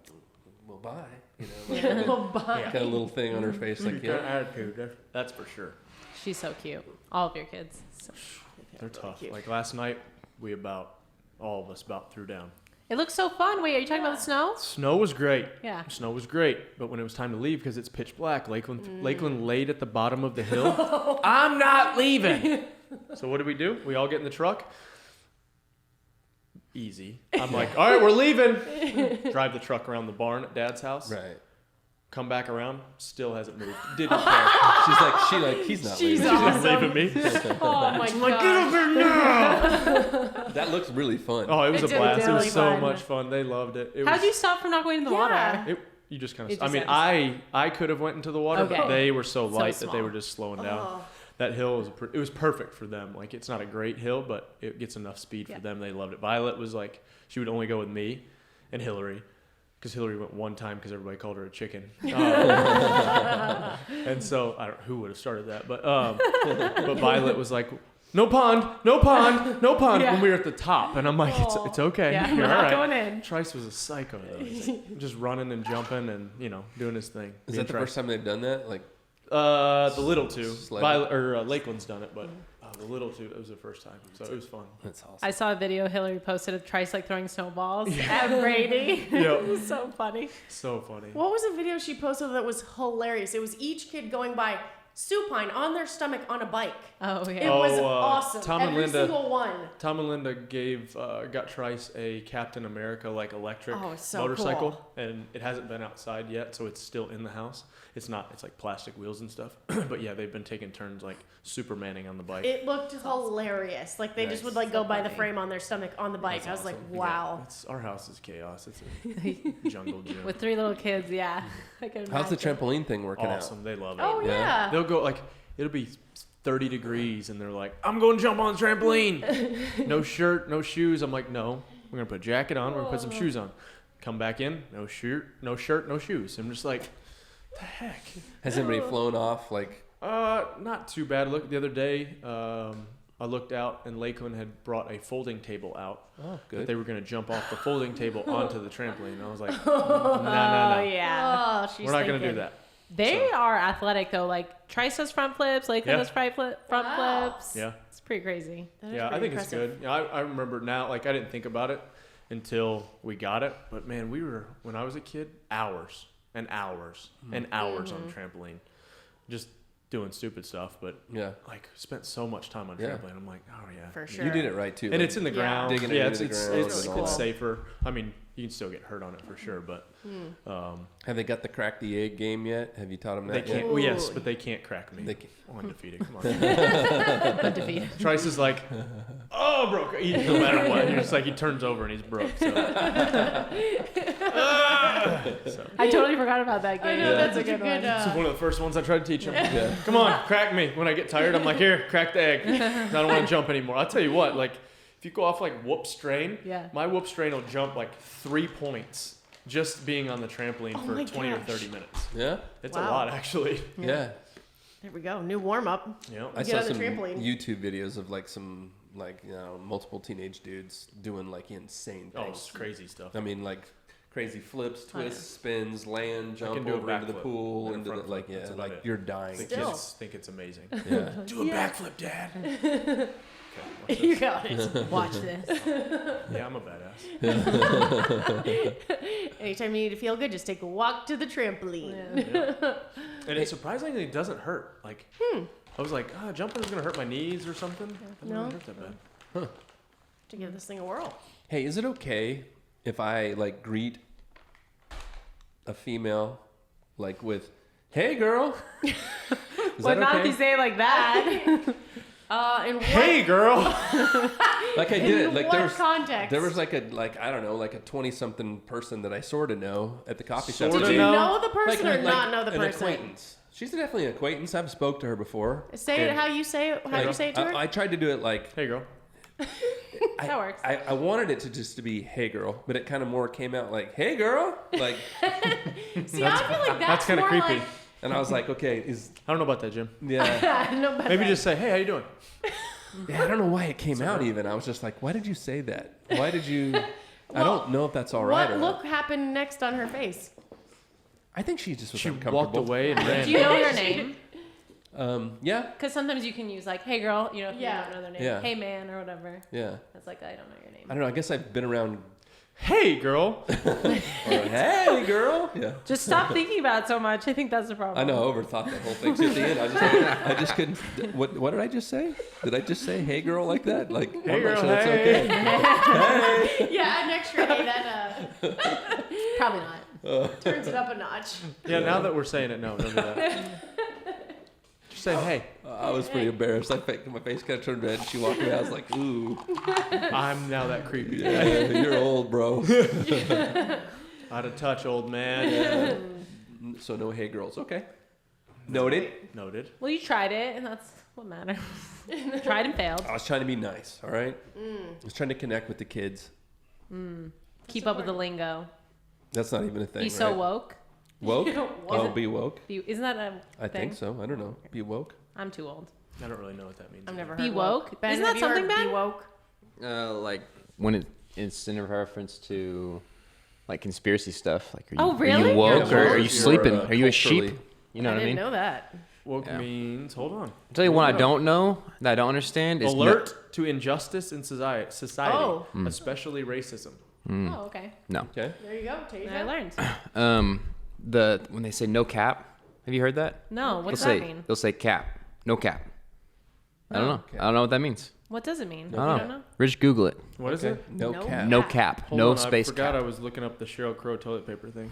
well, bye. You know, Yeah. Oh, bye. Yeah. got a little thing on her face, like, Kind of yeah. attitude. That's for sure. She's so cute. All of your kids. So. They're tough. Like last night, all of us about threw down. It looks so fun. Wait, are you talking about the snow? Snow was great. Yeah. Snow was great, but when it was time to leave because it's pitch black, Lakeland laid at the bottom of the hill. I'm not leaving. So what do? We all get in the truck. Easy. I'm like, all right, we're leaving. Drive the truck around the barn at Dad's house. Right. Come back around. Still hasn't moved. Didn't care. He's not She's leaving. She's not awesome. leaving me. Oh my I'm like, get god. over now. That looks really fun. Oh, it was a It did blast. It really was so fun. much fun. They loved it. How'd you stop from not going in the water? You just kind It of. I just mean, ends. I could have went into the water, Okay. but they were so So light that they small. were just slowing down. Oh. That hill was perfect for them. Like it's not a great hill, but it gets enough speed Yeah. for them. They loved it. Violet was like she would only go with me and Hillary, because Hillary went one time because everybody called her a chicken. And so I don't who would have started that, but Violet was like, no pond, no pond, no pond Yeah. when we were at the top, and I'm like, it's okay, Yeah, you're we're all not right. going in. Trice was a psycho though. He's like, just running and jumping and doing his thing. Is Me that and the Trice. first time they've done that? Like, The little two, Sled. Lakeland's done it, but the little two, it was the first time, so it was fun. that's awesome. I saw a video Hillary posted of Trice like throwing snowballs at Brady. Yep. It was so funny. So funny. What was a video she posted that was hilarious? It was each kid going by supine on their stomach on a bike. Oh It yeah. was Oh, awesome. Tom and Every Linda- single one. Tom and Linda got Trice a Captain America like electric Oh, so motorcycle, cool. and it hasn't been outside yet, so it's still in the house. It's like plastic wheels and stuff, but yeah, they've been taking turns like Supermaning on the bike. It looked hilarious. Like they just would like go by the frame on their stomach on the bike. That's I was like, awesome. wow. Our house is chaos. It's a jungle gym. With 3 little kids, yeah. I can How's the imagine. trampoline thing working Awesome. They love it. Oh Yeah. yeah. They'll go like it'll be 30 degrees and they're like, I'm going to jump on the trampoline. No shirt, no shoes. I'm like, no, we're going to put a jacket on. We're going to put some shoes on. Come back in, no shirt, no shoes. I'm just like, the heck? out? Has anybody flown off? Like, Not too bad. Look, the other day, I looked out and Lakeland had brought a folding table out. oh, That good. they were going to jump off the folding table onto the trampoline. And I was like, Oh no. yeah. Oh, she's We're not going to thinking. do that. They are athletic though. Like Trice does front flips, Lakeland Yeah. does front Wow. flips. Yeah. It's pretty crazy. That is Yeah, I pretty think impressive. it's good. Yeah, I remember now, like I didn't think about it until we got it. But man, when I was a kid, hours and hours and hours on trampoline, just doing stupid stuff. But Yeah. like spent so much time on Yeah. trampoline. I'm like, oh yeah. For sure. You did it right too. And like, it's in the Yeah. ground. Digging it Yeah, into it's the ground it's and all that. safer. I mean, you can still get hurt on it for sure, but Have they got the crack the egg game yet? Have you taught them they that can't. yet? Well, yes, but they can't crack me. They can't. I'm undefeated. Come on. Undefeated. Trice is like, oh, broke. No matter what, you're just like he turns over and he's broke. So. So. I totally forgot about that game. I know, that's a such a good. This is one of the first ones I tried to teach him. Yeah. Come on, crack me. When I get tired, I'm like, here, crack the egg. 'Cause I don't want to jump anymore. I'll tell you what, like, if you go off like whoop strain, Yeah. my whoop strain will jump like 3 points just being on the trampoline Oh for my 20 or gosh. 30 minutes. Yeah. It's Wow. a lot, actually. Yeah. There we go. New warm up. You know? I Get saw on the some trampoline. YouTube videos of like some like multiple teenage dudes doing like insane Oh, things. it's crazy stuff. I mean, like crazy flips, twists, spins, land, I can jump do a over into the backflip pool, and a into the front like flip. That's about it. you're dying. The Still. kids think it's amazing. Yeah. Do a backflip, Dad. Okay, You got it. Watch this. yeah, I'm a badass. Anytime you need to feel good, just take a walk to the trampoline. Yeah. And it surprisingly doesn't hurt. Like, I was like, jumping is gonna hurt my knees or something. It doesn't No. hurt that bad. To give this thing a whirl. Hey, is it okay if I like greet a female like with "Hey, girl"? Is Well, that not if okay? you say it like that. In Hey, girl. Like I did it. In Like what context? there was like a I don't know, like a 20-something person that I sort of know at the coffee shop. Sorta Did you know? know the person or not know the an person? acquaintance. She's definitely an acquaintance. I've spoke to her before. Say it how you say it. How you say it to her. I tried to do it like Hey, girl. That works. I wanted it to just to be "Hey, girl," but it kind of more came out like "Hey, girl," like, See, I feel like that's kinda more creepy. like. and I was like, okay, I don't know about that, Jim. yeah. No, but Maybe just say, hey, how you doing? Yeah, I don't know why it came out even. I was just like, why did you say that? Why did you? I don't know if that's all right. what or look not. happened next on her face? I think she just was She uncomfortable. walked away and ran. Do you know her name? Yeah, Because sometimes you can use like, "Hey, girl," if you Yeah. don't know their name. Yeah. "Hey, man," or whatever. yeah. It's like, I don't know your name. I don't know. I guess I've been around. Hey, girl. Or, hey, girl. Yeah. Just stop thinking about it so much. I think that's the problem. I know. I overthought that whole thing. So at the end, I just couldn't. What did I just say? Did I just say "Hey, girl" like that? Like, Hey, I'm girl, not sure that's hey. okay. Yeah, an extra hey that Probably not. turns it up a notch. Yeah, now that we're saying it, no, don't do that. Just say, hey, I was pretty embarrassed. My face kind of turned red. She walked away. I was like, ooh, I'm now that creepy. yeah, you're old, bro. Out of touch, old man. So no "Hey, girls." Okay. Noted. Noted. Well, you tried it, and that's what matters. Tried and failed. I was trying to be nice. All right. I was trying to connect with the kids. Keep up with the lingo. That's not even a thing. Be so right? woke. Woke? Is Oh, it- be woke. Isn't that a I thing? think so. I don't know. Be woke. I'm too old. I don't really know what that means. I've never heard Be woke? Ben, Isn't have that you heard something, Ben? Be woke. Like when it's in reference to like conspiracy stuff. Like, are you, Oh, Are really? you woke You're or are woke. you sleeping? You're, Are you a sheep? culturally- You know I what I didn't mean? know that. Woke Yeah. means, hold on. I'll tell you one I don't know that I don't understand is Alert to injustice in society, Oh. especially racism. Oh, okay. No. Okay. There you go. Tasia. I learned. When they say no cap, have you heard that? No, what's they'll that say, mean? They'll say cap, no cap. I don't know. cap. I don't know what that means. What does it mean? I You don't don't know. know? Rich, Google it. What is Okay. it? No No cap. No Cap. cap, Hold no on, space I forgot cap. I was looking up the Sheryl Crow toilet paper thing.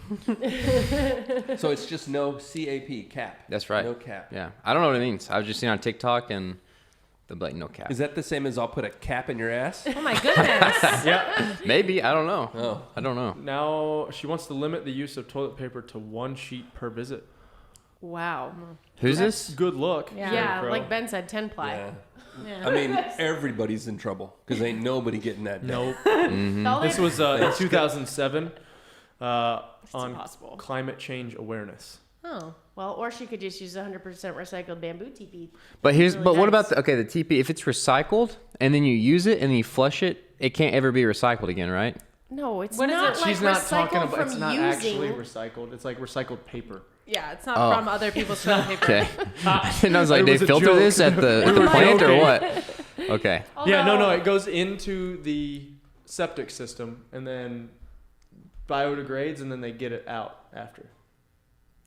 So it's just no CAP, cap. That's right. No cap. Yeah, I don't know what it means. I was just seeing on TikTok and they'll be like no cap. Is that the same as I'll put a cap in your ass? Oh my goodness. Yeah. Maybe, I don't know. Oh. I don't know. Now she wants to limit the use of toilet paper to one sheet per visit. Wow. Who's this? Good look. Yeah. Sheryl Yeah, Crow. like Ben said, 10 ply. Yeah. Yeah. I mean, everybody's in trouble because ain't nobody getting that done. Nope. All This they- was in 2007 on impossible. climate change awareness. Oh. Well, or she could just use 100% recycled bamboo TP. But here's Really but what nice. about the TP? If it's recycled and then you use it and then you flush it, it can't ever be recycled again, right? No, it's What is not it? like She's not recycled talking about. from It's not using. actually recycled. It's like recycled paper. Yeah, it's not Oh. from other people's toilet paper. Okay. And I was like, It they was a filter joke. this at the We were plant or joking. what? Okay. Yeah, no, Although- it goes into the septic system and then biodegrades and then they get it out after.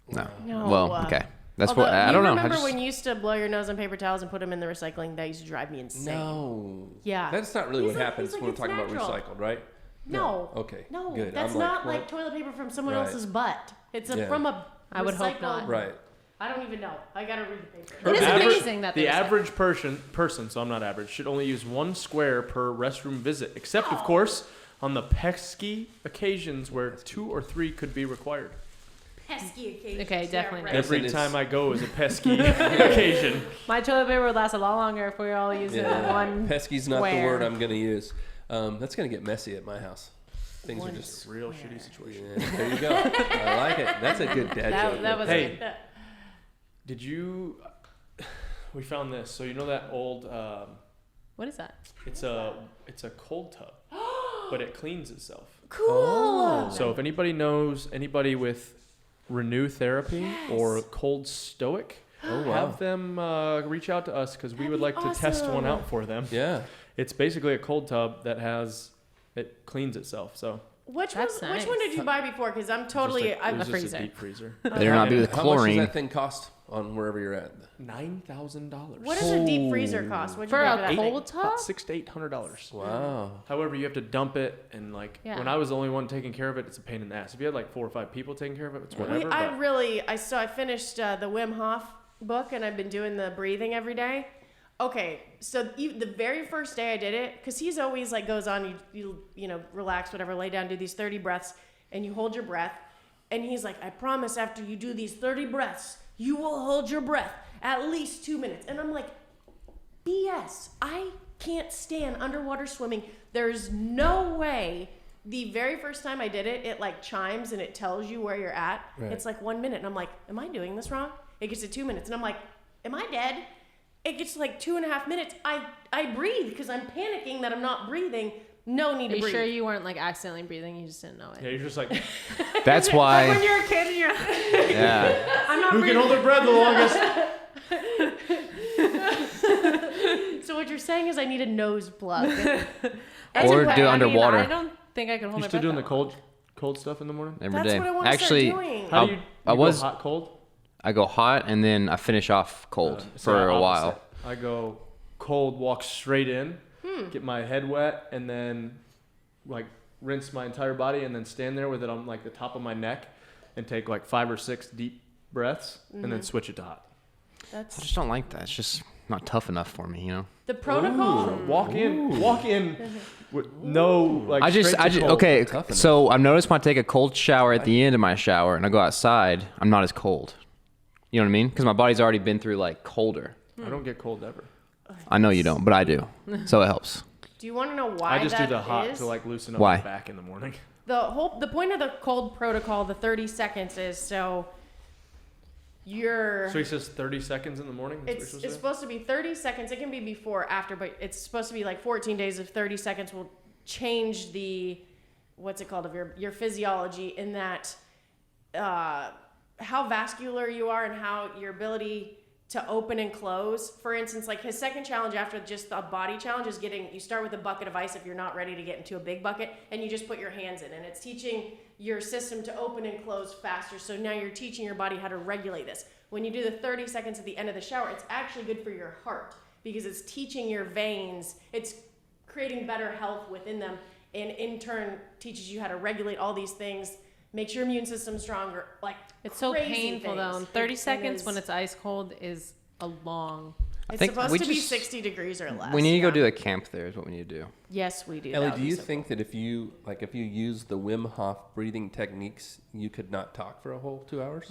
No. No, Well, okay. That's Although, what I don't know. I Remember just, when you used to blow your nose on paper towels and put them in the recycling? That used to drive me insane. No. Yeah. That's not really He's what like- happens he's like, when we're it's talking natural. about recycled, right? No. Okay. No, Good. that's I'm not what? like toilet paper from someone Right. else's butt. It's Yeah. from a I would hope recycled- not. Right. I don't even know. I gotta read the paper. It is Average- amazing that the they recycle. average person, so I'm not average, should only use one square per restroom visit, except of Oh. course on the pesky occasions where 2 or 3 could be required. Pesky occasions. Okay, yeah, definitely right. not. Every it's- time I go is a pesky occasion. My toilet paper would last a lot longer if we were all using one. Pesky's not the square. word I'm going to use. That's going to get messy at my house. Things One are just. Real shitty situation. Yeah, there you go. I like it. That's a good dad joke. That was Hey. good. Did you? We found this. So you know that old What is that? It's a cold tub, but it cleans itself. Cool. So if anybody knows anybody with Renew Therapy or Cold Stoic, have them reach out to us because we would like to test one out for them. Yeah. It's basically a cold tub that it cleans itself. So Which one did you buy before? Because I'm totally I'm a freezer. A deep freezer. Better not be with How much does chlorine. that thing cost on wherever you're at? $9,000. What does a deep freezer cost? What'd you For pay a that thing? cold tub? About $600 to $800. Wow. However, you have to dump it, and Yeah. when I was the only one taking care of it, it's a pain in the ass. If you had like 4 or 5 people taking care of it, it's whatever. I finished the Wim Hof book, and I've been doing the breathing every day. Okay, so the very first day I did it, because he's always like goes on, you relax, whatever, lay down, do these 30 breaths, and you hold your breath, and he's like, I promise after you do these 30 breaths, you will hold your breath at least 2 minutes. And I'm like, BS. I can't stand underwater swimming. There's no way. The very first time I did it, it like chimes and it tells you where you're at. Right. It's like 1 minute, and I'm like, am I doing this wrong? It gets to 2 minutes, and I'm like, am I dead? It gets to like 2.5 minutes. I breathe because I'm panicking that I'm not breathing. No need Are to you breathe. sure you weren't like accidentally breathing? You just didn't know it. Yeah, you're just like, That's Like when why. you're a kid and you're Yeah. I'm not who can breathing. hold their breath the longest? So what you're saying is I need a nose plug. Or do it underwater. I don't think I can hold You my still breath doing the that cold stuff in the morning? Every That's day. what I want to Actually, start doing. How do you I go was- hot cold? I go hot and then I finish off cold So for a opposite. while. I go cold, walk straight in, get my head wet, and then like rinse my entire body, and then stand there with it on like the top of my neck, and take like 5 or 6 deep breaths, and then switch it to hot. I just don't like that. It's just not tough enough for me, you know. The protocol. Walk in with no like. I just straight to cold. okay. Tough enough. So I've noticed when I take a cold shower at the end of my shower and I go outside, I'm not as cold. You know what I mean? Because my body's already been through like colder. I don't get cold ever. I know you don't, but I do. So it helps. Do you want to know why I just do that the hot is? to like loosen up Why? my back in the morning. The point of the cold protocol, the 30 seconds, is so you're. So he says 30 seconds in the morning. That's what It's supposed to be 30 seconds. It can be before, after, but it's supposed to be like 14 days of 30 seconds will change the, what's it called, of your physiology, in that how vascular you are and how your ability to open and close. For instance, like his second challenge after just the body challenge is you start with a bucket of ice if you're not ready to get into a big bucket, and you just put your hands in, and it's teaching your system to open and close faster. So now you're teaching your body how to regulate this. When you do the 30 seconds at the end of the shower, it's actually good for your heart because it's teaching your veins, it's creating better health within them, and in turn teaches you how to regulate all these things, makes your immune system stronger. Like, It's so crazy painful things. though. 30 It seconds is- when it's ice cold is a long. It's think supposed we to be just- 60 degrees or less. We need to go yeah. do a camp there is what we need to do. Yes, we do. Elly, That would do be you so think that if you use the Wim Hof breathing techniques, you could not talk for a whole 2 hours?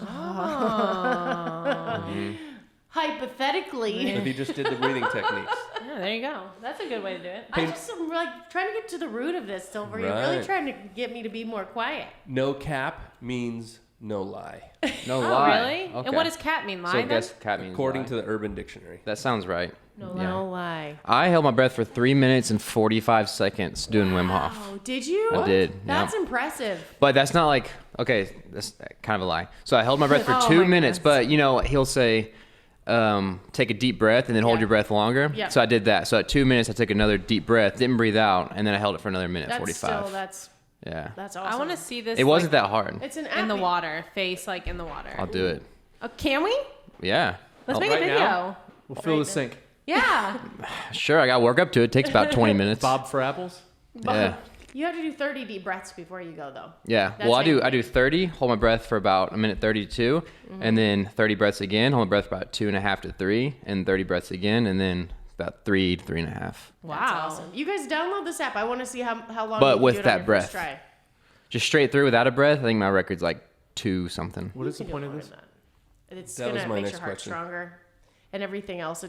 Hypothetically, If you just did the breathing techniques. Yeah, there you go. That's a good way to do it. I just am like trying to get to the root of this, Silver. You're really Right. trying to get me to be more quiet. No cap means no lie, No Oh, lie. really? Okay. And what does cat mean? Lie So I then? guess cat means according lie. to the Urban Dictionary. That sounds right. No Yeah. No lie. I held my breath for 3 minutes and 45 seconds doing Wim Hof. Oh, did you? I did. That's yeah. impressive. But that's not like, okay, that's kind of a lie. So I held my breath for Oh 2 my minutes, goodness. but he'll say, take a deep breath and then hold Yeah. your breath longer. Yeah. So I did that. So at 2 minutes, I took another deep breath, didn't breathe out, and then I held it for another minute, That's 45. still that's Yeah. awesome. I want to see this. It wasn't like, that hard. It's an in the app. water, face like in the water. I'll do it. Can we? Yeah. Let's I'll- make a right video. now? We'll fill Right the now. sink. Yeah. Sure, I got to work up to it. It takes about 20 minutes. Bob for apples. Yeah. You have to do 30 deep breaths before you go, though. Yeah. That's Well, I how do you 30, hold my breath for about a minute 32, and then 30 breaths again, hold my breath for about 2.5 to 3, and 30 breaths again, and then about 3 to 3.5. That's Wow. awesome. You guys download this app. I want to see how long. But you can with do it that on your first breath. Try. Just straight through without a breath, I think my record's like 2 something. What is the You can point do of more this? than that. It's That was gonna my make next your heart question. stronger, and everything else.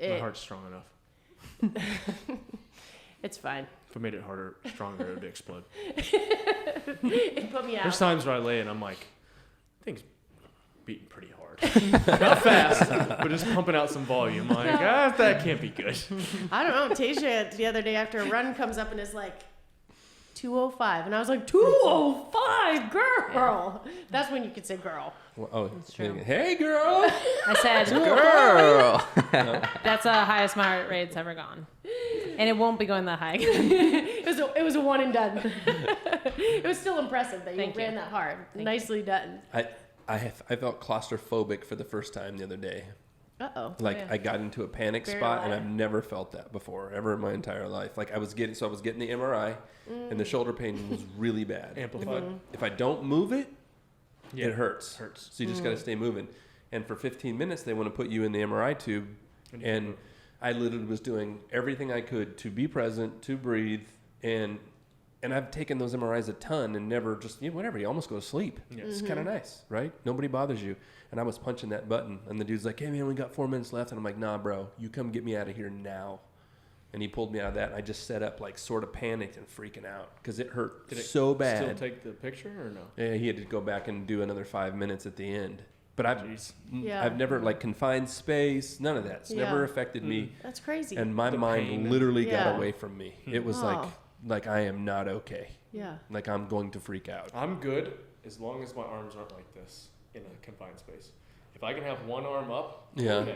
My heart's strong enough. It's fine. If I made it harder, stronger, it would explode. It put me out. There's times where I lay and I'm like, things beating pretty hard. hard. Not fast, but just pumping out some volume. Like, that can't be good. I don't know. Tasia the other day after a run comes up and is like, 205. And I was like, 205, girl. Yeah. That's when you could say girl. Well, That's true. Hey, girl. I said, Girl. that's the highest my heart rate's ever gone. And it won't be going that high again. It was a one and done. It was still impressive that you ran that hard. Nicely done. I felt claustrophobic for the first time the other day. Uh-oh. I got into a panic spot, and I've never felt that before, ever in my entire life. Like I was getting the MRI, and the shoulder pain was really bad. Amplified. If I don't move it, it hurts. Hurts. So you just got to stay moving. And for 15 minutes, they want to put you in the MRI tube, and I literally was doing everything I could to be present, to breathe, and I've taken those MRIs a ton and never just, whatever, you almost go to sleep. Yeah. It's kind of nice, right? Nobody bothers you. And I was punching that button, and the dude's like, hey, man, we got 4 minutes left. And I'm like, nah, bro, you come get me out of here now. And he pulled me out of that, and I just set up, like, sort of panicked and freaking out because it hurt so bad. Still take the picture or no? Yeah, he had to go back and do another 5 minutes at the end. But I've never, like, confined space, none of that. It's never affected me. That's crazy. And my mind literally got away from me. It was like I am not okay. Yeah. Like I'm going to freak out. I'm good as long as my arms aren't like this in a confined space. If I can have one arm up, okay.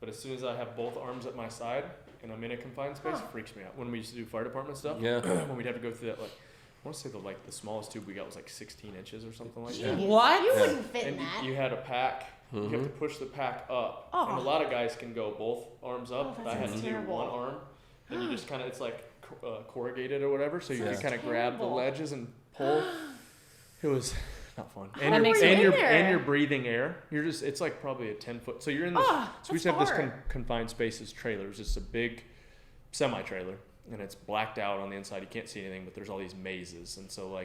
But as soon as I have both arms at my side and I'm in a confined space, it freaks me out. When we used to do fire department stuff, when we'd have to go through that, like, I want to say the smallest tube we got was like 16 inches or something like that. What? You wouldn't fit in that. You had a pack. You have to push the pack up. And a lot of guys can go both arms up. I had to do one arm. And you just kind of, it's like corrugated or whatever, so you can kind of grab the ledges and pull. It was not fun. And you're breathing air. You're just, it's like probably a 10-foot. So you're in this. So we used to have this confined spaces trailers. It's a big semi-trailer, and it's blacked out on the inside. You can't see anything, but there's all these mazes, and so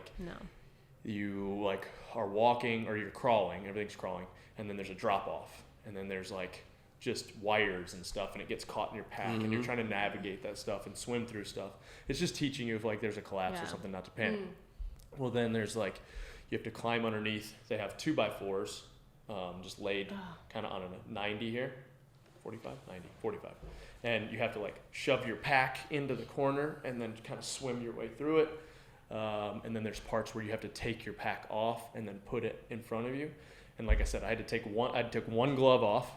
you like are walking or you're crawling. Everything's crawling, and then there's a drop off, and then there's like just wires and stuff, and it gets caught in your pack, and you're trying to navigate that stuff and swim through stuff. It's just teaching you if like there's a collapse or something not to panic. Well, then there's like you have to climb underneath. They have 2x4s just laid kind of on a 90 here, 45, and you have to like shove your pack into the corner and then kind of swim your way through it. And then there's parts where you have to take your pack off and then put it in front of you. And like I said, I took one glove off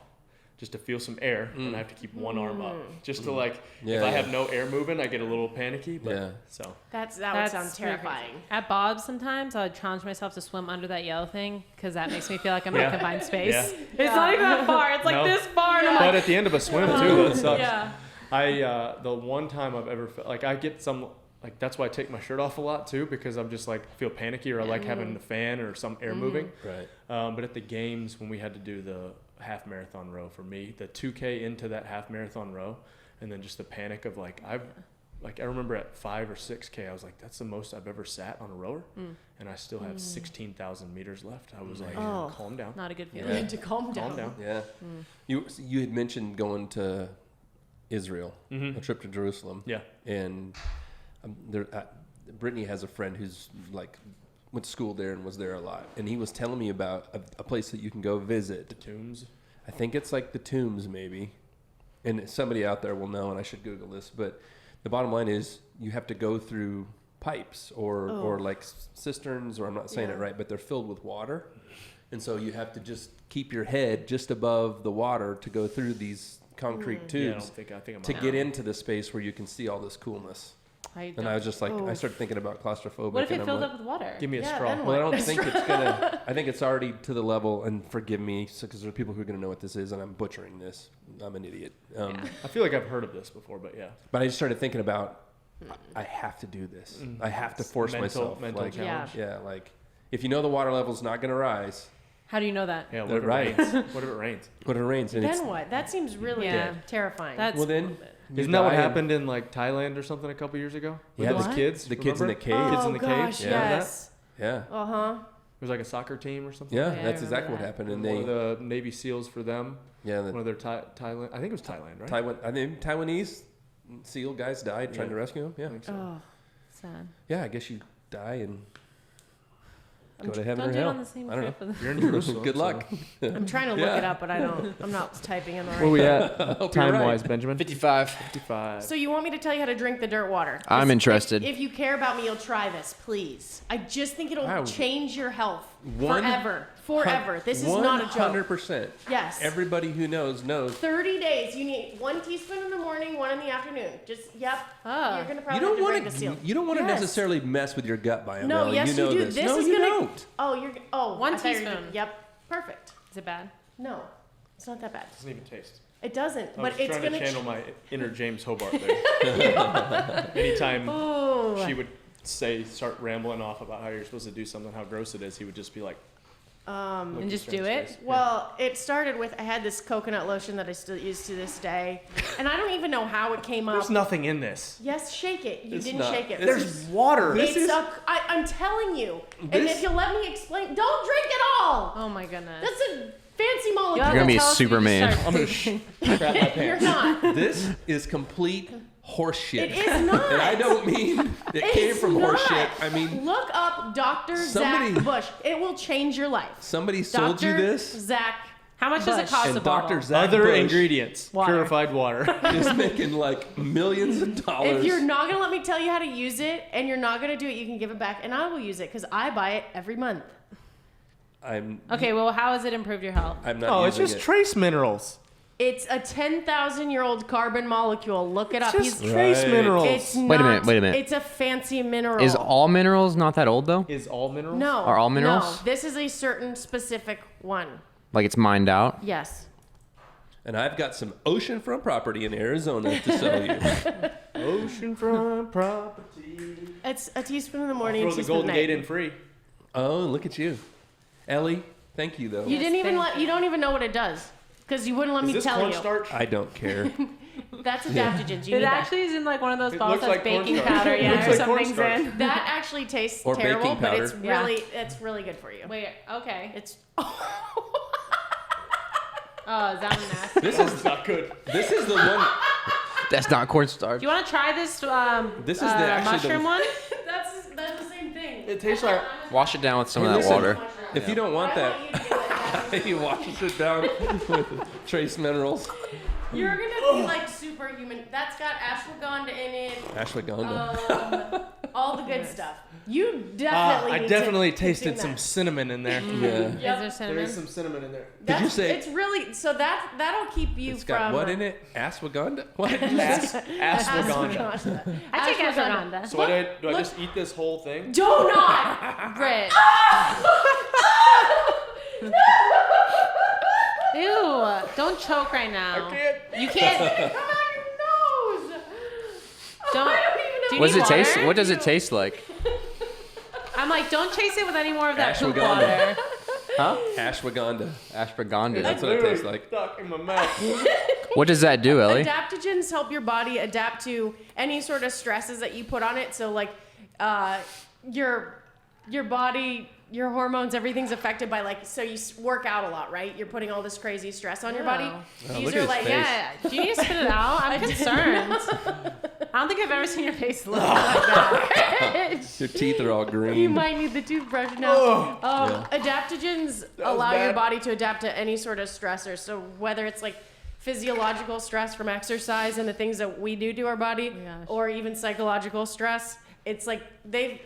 just to feel some air, and I have to keep one arm up just to like, if I have no air moving, I get a little panicky. But so that would sound terrifying. At Bob's, sometimes I would challenge myself to swim under that yellow thing because that makes me feel like I'm in a confined space. It's not even that far. It's like this far. And I'm but like, at the end of a swim too, that sucks. I the one time I've ever felt like I get some. Like, that's why I take my shirt off a lot, too, because I'm just, like, feel panicky or I like having the fan or some air moving. Right. But at the games, when we had to do the half marathon row for me, the 2K into that half marathon row, and then just the panic of, like, I remember at 5 or 6K, I was like, that's the most I've ever sat on a rower, and I still have 16,000 meters left. I was like, calm down. Not a good feeling. Yeah. To calm down. Yeah. You had mentioned going to Israel, a trip to Jerusalem. Yeah. And Brittany has a friend who's like went to school there and was there a lot, and he was telling me about a place that you can go visit. The Tombs. I think it's like the Tombs, maybe. And somebody out there will know, and I should Google this. But the bottom line is, you have to go through pipes or like cisterns, or I'm not saying it right, but they're filled with water, and so you have to just keep your head just above the water to go through these concrete tubes to get into the space where you can see all this coolness. And I was just like, I started thinking about claustrophobic. What if it filled like, up with water? Give me a straw. Well, I don't think it's gonna. I think it's already to the level. And forgive me, because there are people who are gonna know what this is, and I'm butchering this. I'm an idiot. I feel like I've heard of this before, but yeah. But I just started thinking about, I have to do this. I have to force myself. Mental challenge. Yeah, like if you know the water level's not gonna rise. How do you know that? Yeah, what if it rains? What if it rains? What if it rains? And then what? That seems really terrifying. Well, then. Isn't that what happened in like Thailand or something a couple years ago? Yeah, the kids. The kids in the cave. Oh, kids in the gosh, cave. yes. Yeah. Uh-huh. It was like a soccer team or something. Yeah, that's exactly what happened. And one of the Navy SEALs for them. Yeah. One of their Thailand. I think it was Thailand, right? I think Taiwanese SEAL guys died trying to rescue them. Yeah. Oh, sad. Yeah, I guess you die and Go to heaven Don't or do it hell. on the same I don't trip. know. You're in Jerusalem. Good luck. I'm trying to look it up, but I'm not typing in the right. Where we at Hope you're time-wise, right. Benjamin? 55. 55. So you want me to tell you how to drink the dirt water? I'm interested. If you care about me, you'll try this, please. I just think it'll Wow. change your health One- forever. This is not a joke. 100%. Yes. Everybody who knows. 30 days. You need 1 teaspoon in the morning, 1 in the afternoon. Just Oh. You're gonna You probably don't have to want break the seal. You don't want to Yes. necessarily mess with your gut biome. No, Elly. yes, you know do. this. This no, is you gonna. don't. Oh, you're. Oh, 1 I thought you were teaspoon. gonna- Yep. Perfect. Is it bad? No, it's not that bad. Doesn't even taste. It doesn't. I But was it's trying gonna. to channel my inner James Hobart there. Anytime Oh. she would start rambling off about how you're supposed to do something, how gross it is, he would just be like, And just do it? Well, it started with I had this coconut lotion that I still use to this day, and I don't even know how it came up. There's nothing in this. Yes, shake it. You It's didn't not. shake it. There's water. I'm telling you. And This- if you'll let me explain, don't drink it all. Oh my goodness. That's a fancy molecule. You're gonna be Tell us if you Superman. start I'm gonna thinking. crap my You're pants. not. This is complete horseshit. It is not. And I don't mean it came It's from not. horseshit. I mean, Look up Dr. Somebody- Zach Bush. It will change your life. somebody sold you Dr. this, Zach. How much does it Bush. cost and a bottle? Dr. Zach Other Bush ingredients. Water. Purified water. is making like millions of dollars. If you're not gonna let me tell you how to use it, and you're not gonna do it, you can give it back, and I will use it because I buy it every month. Okay, well, how has it improved your health? I'm not Oh, it's using just trace minerals. It's a 10,000-year-old carbon molecule. Look it up. Just He's- trace Right. minerals. It's Wait a not- minute. It's a fancy mineral. Is all minerals not that old though? Is all minerals? no Are all minerals? No, this is a certain specific one. Like it's mined out? Yes. And I've got some oceanfront property in Arizona to sell you. Oceanfront property. It's a teaspoon in the morning, Throw a the teaspoon Golden at night. Gate in free. Oh, look at you, Elly. Thank you though. You didn't even thank you don't even know what it does because you wouldn't let Is me this tell you. cornstarch? I don't care. That's adaptogens. You It need actually is in like one of those It bottles looks that's like baking cornstarch. powder, It yeah, looks or like something's cornstarch. in. that. That actually tastes Or terrible, baking but it's powder. Yeah. really it's really good for you. Wait, okay. It's Oh, is that one nasty? This It's not good. This is the one. That's not cornstarch. Do you want to try this This is the actually mushroom the, one? that's the same thing. It tastes like. Wash it down with some Hey, of that listen. water. If you don't want I that, want you to do it. he washes it down with trace minerals. You're gonna be like superhuman. That's got ashwagandha in it. Ashwagandha. All the good stuff. You definitely. I need definitely to tasted consume some that. cinnamon in there. yeah. Is there There cinnamon? is some cinnamon in there. That's, you say- it's really so that'll keep you It's from. got what in it? Ashwagandha? What? Ashwagandha. Ashwagandha. I take ashwagandha. So do I just eat this whole thing? Do not. Rich. Ew, don't choke right now. I can't. You can't. Come out your nose. Don't. I don't even know. Do you What does need it taste? water? What does it taste like? I'm like, don't chase it with any more of that poop Ashwagandha. water. Huh? Ashwagandha. Ashwagandha. That's what it tastes like. Stuck in my mouth. What does that do, Elly? Adaptogens help your body adapt to any sort of stresses that you put on it. So like, your body, your hormones, everything's affected by like. So you work out a lot, right? You're putting all this crazy stress on your body. Oh, These look are at his like face. Yeah. Do you need to spit it out? I'm concerned. I don't think I've ever seen your face look like that. Your teeth are all You green. might need the toothbrush now. Oh. Adaptogens was allow your bad. body to adapt to any sort of stressor. So whether it's like physiological stress from exercise and the things that we do to our body, gosh. or even psychological stress, it's like they've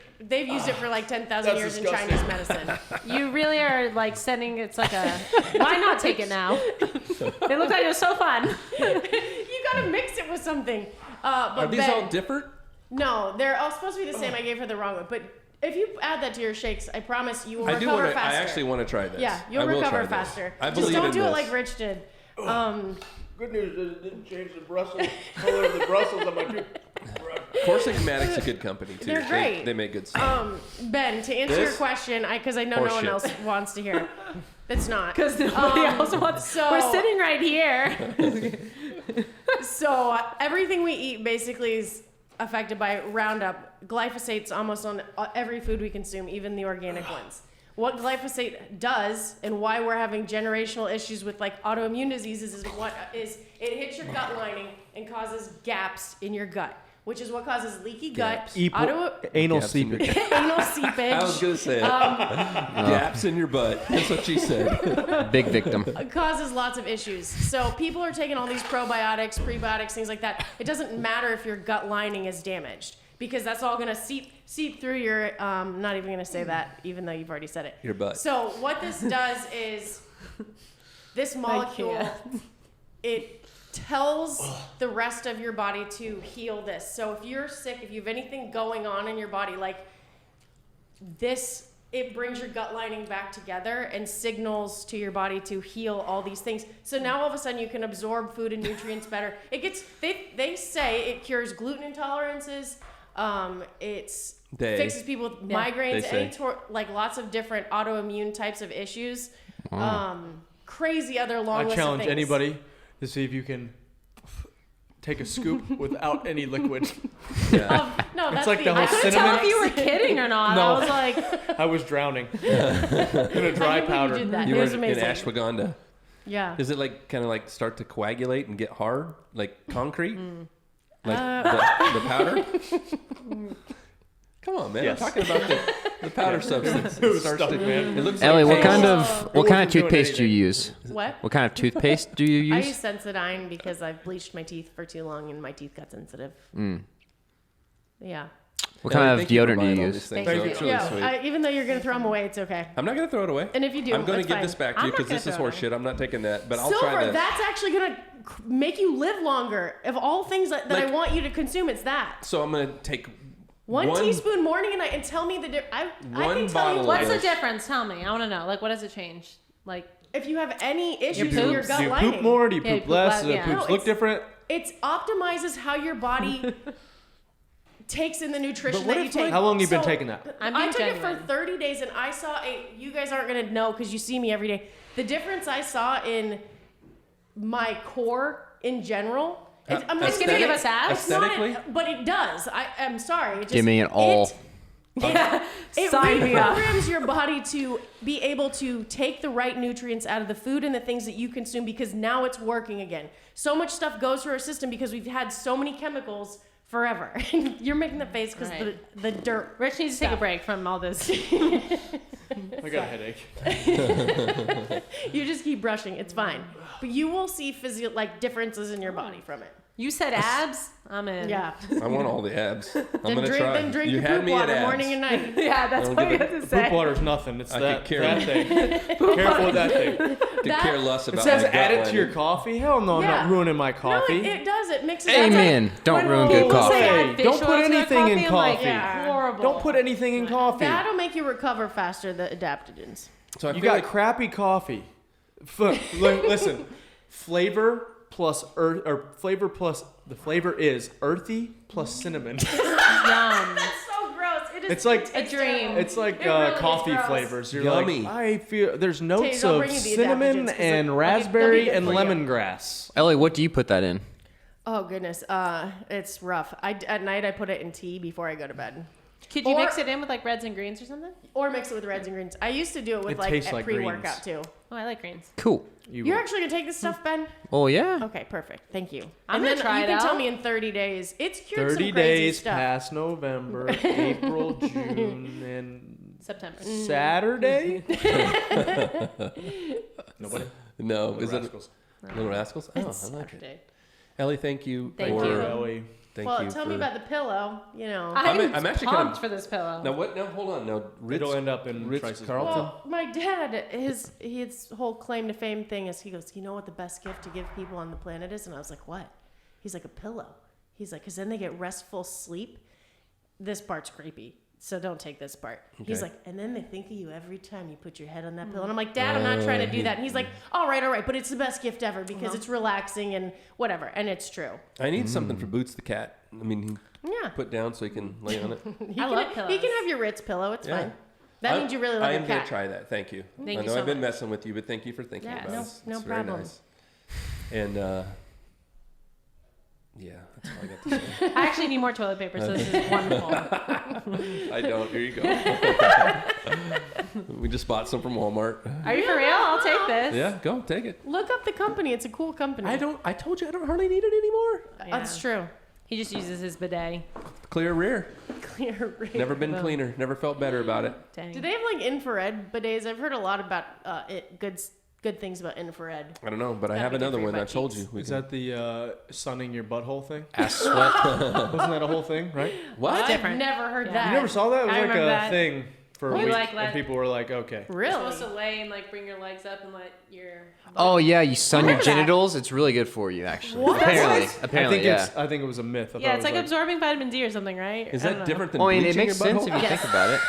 used it for like 10,000 That's years disgusting. in Chinese medicine. You really are like sending. It's like a. Why not take it now? It looked like it was so fun. You gotta mix it with something. But Are these Ben, all different? no, they're all supposed to be the same. I gave her the wrong one, but if you add that to your shakes, I promise you will I do recover want to. faster. I actually want to try this. Yeah, you'll I will recover try this. faster. I Just believe don't in do this. it like Rich did. Good news is it didn't change the Brussels color of the Brussels on my tooth. Corsigmatic's a good company too. They're great. They make good stuff. Ben, to answer your This? question, because I know no one Horseshit. else wants to hear it. It's not. Because nobody else wants. so- We're sitting right here. So everything we eat basically is affected by Roundup. Glyphosate's almost on every food we consume, even the organic ones. What glyphosate does and why we're having generational issues with like autoimmune diseases is it hits your gut lining and causes gaps in your gut. which is what causes leaky gut, anal seepage. anal seepage. I was gonna say gaps in your butt. That's what she said. Big victim. It causes lots of issues. So people are taking all these probiotics, prebiotics, things like that. It doesn't matter if your gut lining is damaged because that's all going to seep through your, not even going to say that, even though you've already said it. Your butt. So what this does is this molecule, it tells the rest of your body to heal this. So if you're sick, if you have anything going on in your body, like this, it brings your gut lining back together and signals to your body to heal all these things. So now all of a sudden you can absorb food and nutrients better. It gets, they say it cures gluten intolerances. Fixes people with migraines, like lots of different autoimmune types of issues. Wow. Crazy other long list of things. I challenge anybody to see if you can take a scoop without any liquid. Yeah. No, that's like the whole I couldn't tell if you were kidding or not. No. I was like, I was drowning in a dry powder. You did that. You It were was in amazing. ashwagandha. Yeah. Is it like kind of like start to coagulate and get hard, like concrete, like the powder? Come on, man! Yes. I'm talking about the powder substance. It was starts stuck, to, man. It looks Ellie, like what kind It of wasn't doing toothpaste do you anything. use? What? What kind of toothpaste do you I use? use Sensodyne because I've bleached my teeth for too long and my teeth got sensitive. Yeah. What kind of Thank you for deodorant do buying you all use? these things. Thank So you. it's really Yeah, sweet. even though you're going to throw them away, it's okay. I'm not gonna throw it away. And if you do, I'm gonna it's give fine. this back to you I'm not because this gonna is throw it horse shit. I'm not taking that, but I'll Silver, try this. that's actually going to make you live longer. Of all things that I Like- want you to consume, it's that. So I'm gonna take One teaspoon morning and night, and tell me the difference. I One can tell bottle you of what's what, the difference? Tell me. I want to know. Like, what does it change? Like, if you have any issues poop? in your Do gut you lining. poop more? Do you Yeah, you poop poop less? less, Do the yeah. poops No, look different? It optimizes how your body takes in the nutrition But what that you if, take. like- How long you been So, taking that? I'm I being took it genuine. for 30 days, and I saw you guys aren't going to know because you see me every day. The difference I saw in my core in general. I'm not It's gonna give us abs? It's not Aesthetically? but it does. I'm sorry. It just, Give me it all. It Sign me up. reprograms your body to be able to take the right nutrients out of the food and the things that you consume because now it's working again. So much stuff goes through our system because we've had so many chemicals forever. You're making the face because Right. the dirt. Rich needs to take a break from all this. I got a headache. You just keep brushing. It's fine. But you will see differences in your body from it. You said abs? I'm in. Yeah. I want all the abs. I'm Then gonna try. Then drink you your had poop me at water abs. morning and night. Yeah, that's Don't what you give have to say. Poop water's nothing. It's I that could care thing. Careful with that thing. Could care less It about says my gut add it to your lining. coffee. Hell no, I'm Yeah. not ruining my coffee. No, it does. It mixes. Amen. Don't ruin good People coffee. say Hey, add fish don't put oil to their anything in I'm like, coffee. Yeah. horrible. Don't put anything in coffee. That'll make you recover faster. The adaptogens. So I You feel got like crappy coffee. Listen, flavor plus flavor plus the flavor is earthy plus cinnamon. Yum. That's so gross. It is. It's like A dream. It's like It really is coffee gross. flavors. You're Yummy. like, I feel there's notes I'll of bring you the cinnamon adaptogens 'cause and they'll be raspberry good and for you. lemongrass. Ellie, what do you put that in? Oh goodness. It's rough. At night I put it in tea before I go to bed, Could you Or- mix it in with like reds and greens or something? or mix it with reds and greens. I used to do it with It tastes at like pre-workout greens. too. Oh, I like greens. Cool. You're actually gonna take this stuff, Ben? Oh yeah. Okay, perfect. Thank you. I'm and gonna then try you it can tell out. me in 30 days. It's cured 30 some crazy days stuff. past November, April, June, and September. Saturday. Nobody. no, Little is it Rascals. Little Rascals? Oh, It's I like it. Saturday. Ellie, thank you Thank for you. Ellie. thank Well, you tell for, me about the pillow. You know. I'm actually pumped kind of for this pillow. now. What? Now hold on. Now It'll end up in Ritz-Carlton. Well, my dad, his whole claim to fame thing is he goes, you know what the best gift to give people on the planet is? And I was like, what? He's like, a pillow. He's like, because then they get restful sleep. This part's creepy, so don't take this part. He's Okay. like, and then they think of you every time you put your head on that pillow. And I'm like, Dad, I'm not trying to do that. And he's like, all right, but it's the best gift ever because it's relaxing and whatever. And it's true. I need something for Boots the cat. I mean, Yeah. put down so he can lay on it. I love pillows. He can have your Ritz pillow. It's Yeah. fine. That means you really love I your am cat. gonna try that. Thank you. Thank I you know so I've been much. messing with you, but thank you for thinking Yeah, about no- it. no It's very problem. nice. And yeah, that's all I got to say. I actually need more toilet paper, so this is wonderful. I don't. Here you go. We just bought some from Walmart. Are you for real? I'll take this. Yeah, go take it. Look up the company. It's a cool company. I told you I don't hardly need it anymore. Yeah. That's true. He just uses his bidet. Clear rear. Clear ring. Never been cleaner. Never felt better about it. Dang. Do they have like infrared bidets? I've heard a lot about good things about infrared. I don't know, but I Gotta have be good another for your one. I butt told cheeks. you. We Is can- that the sunning your butthole thing? Ass sweat. Wasn't that a whole thing, right? what? I've different. never heard Yeah. that. You never saw that? It was I like remember a that. thing for a You week, like and let- people were like, okay. You're Really? supposed to lay and like bring your legs up and let your. Oh yeah, you sun your remember that. genitals. It's really good for you, actually. What? Apparently, yeah. I think it was a myth. I Yeah, thought it's it was like absorbing vitamin D or something, right? Is I don't that know. different than Well, I mean, it bleaching makes your sense butthole? if you think about it.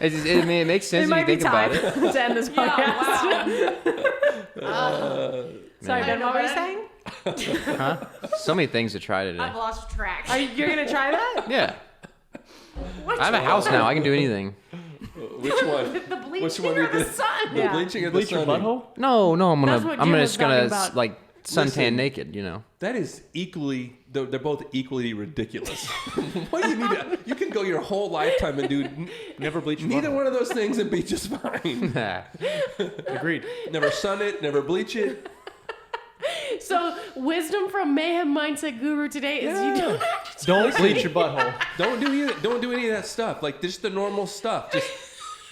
It makes sense It if might you be think about time it. to end this podcast. Wow. Sorry, I Ben, know what were you that. saying? Huh? So many things to try today. I've lost track. You're gonna try that? Yeah. Which I have a house now. I can do anything. Which one? The bleaching Which one or you the did? sun? The Yeah. bleaching or the Bleach your sunning? butthole? No, That's what I'm Jim was just gonna talking about. like suntan Listen. naked. You know. That is equally. They're both equally ridiculous. What do you need? You can go your whole lifetime and do Never bleach your neither butthole. one of those things and be just fine. Agreed. Never sun it. Never bleach it. So wisdom from Mayhem Mindset Guru today is you don't have to Don't bleach your butthole. Don't do any of that stuff. Like just the normal stuff. Just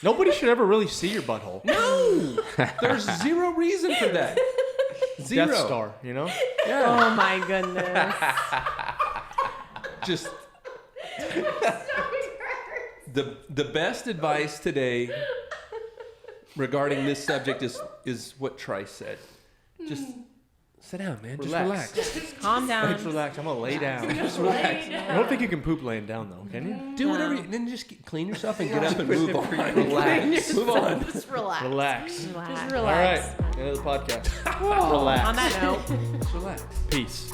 Nobody should ever really see your butthole. no. There's zero reason for that. Zero. Death Star, you know? Yeah. Oh my goodness. Just the best advice today regarding this subject is what Trice said. Just sit down, man. Relax. Just relax. Calm down. Just relax. I'm gonna lay down. Just relax. I don't think you can poop laying down though, can you? Do whatever. You, then just clean yourself and get up and move on. Relax. Move on. just relax. Relax. Relax. Just All right. relax. End of the podcast. Relax. On that note. Just relax. Peace.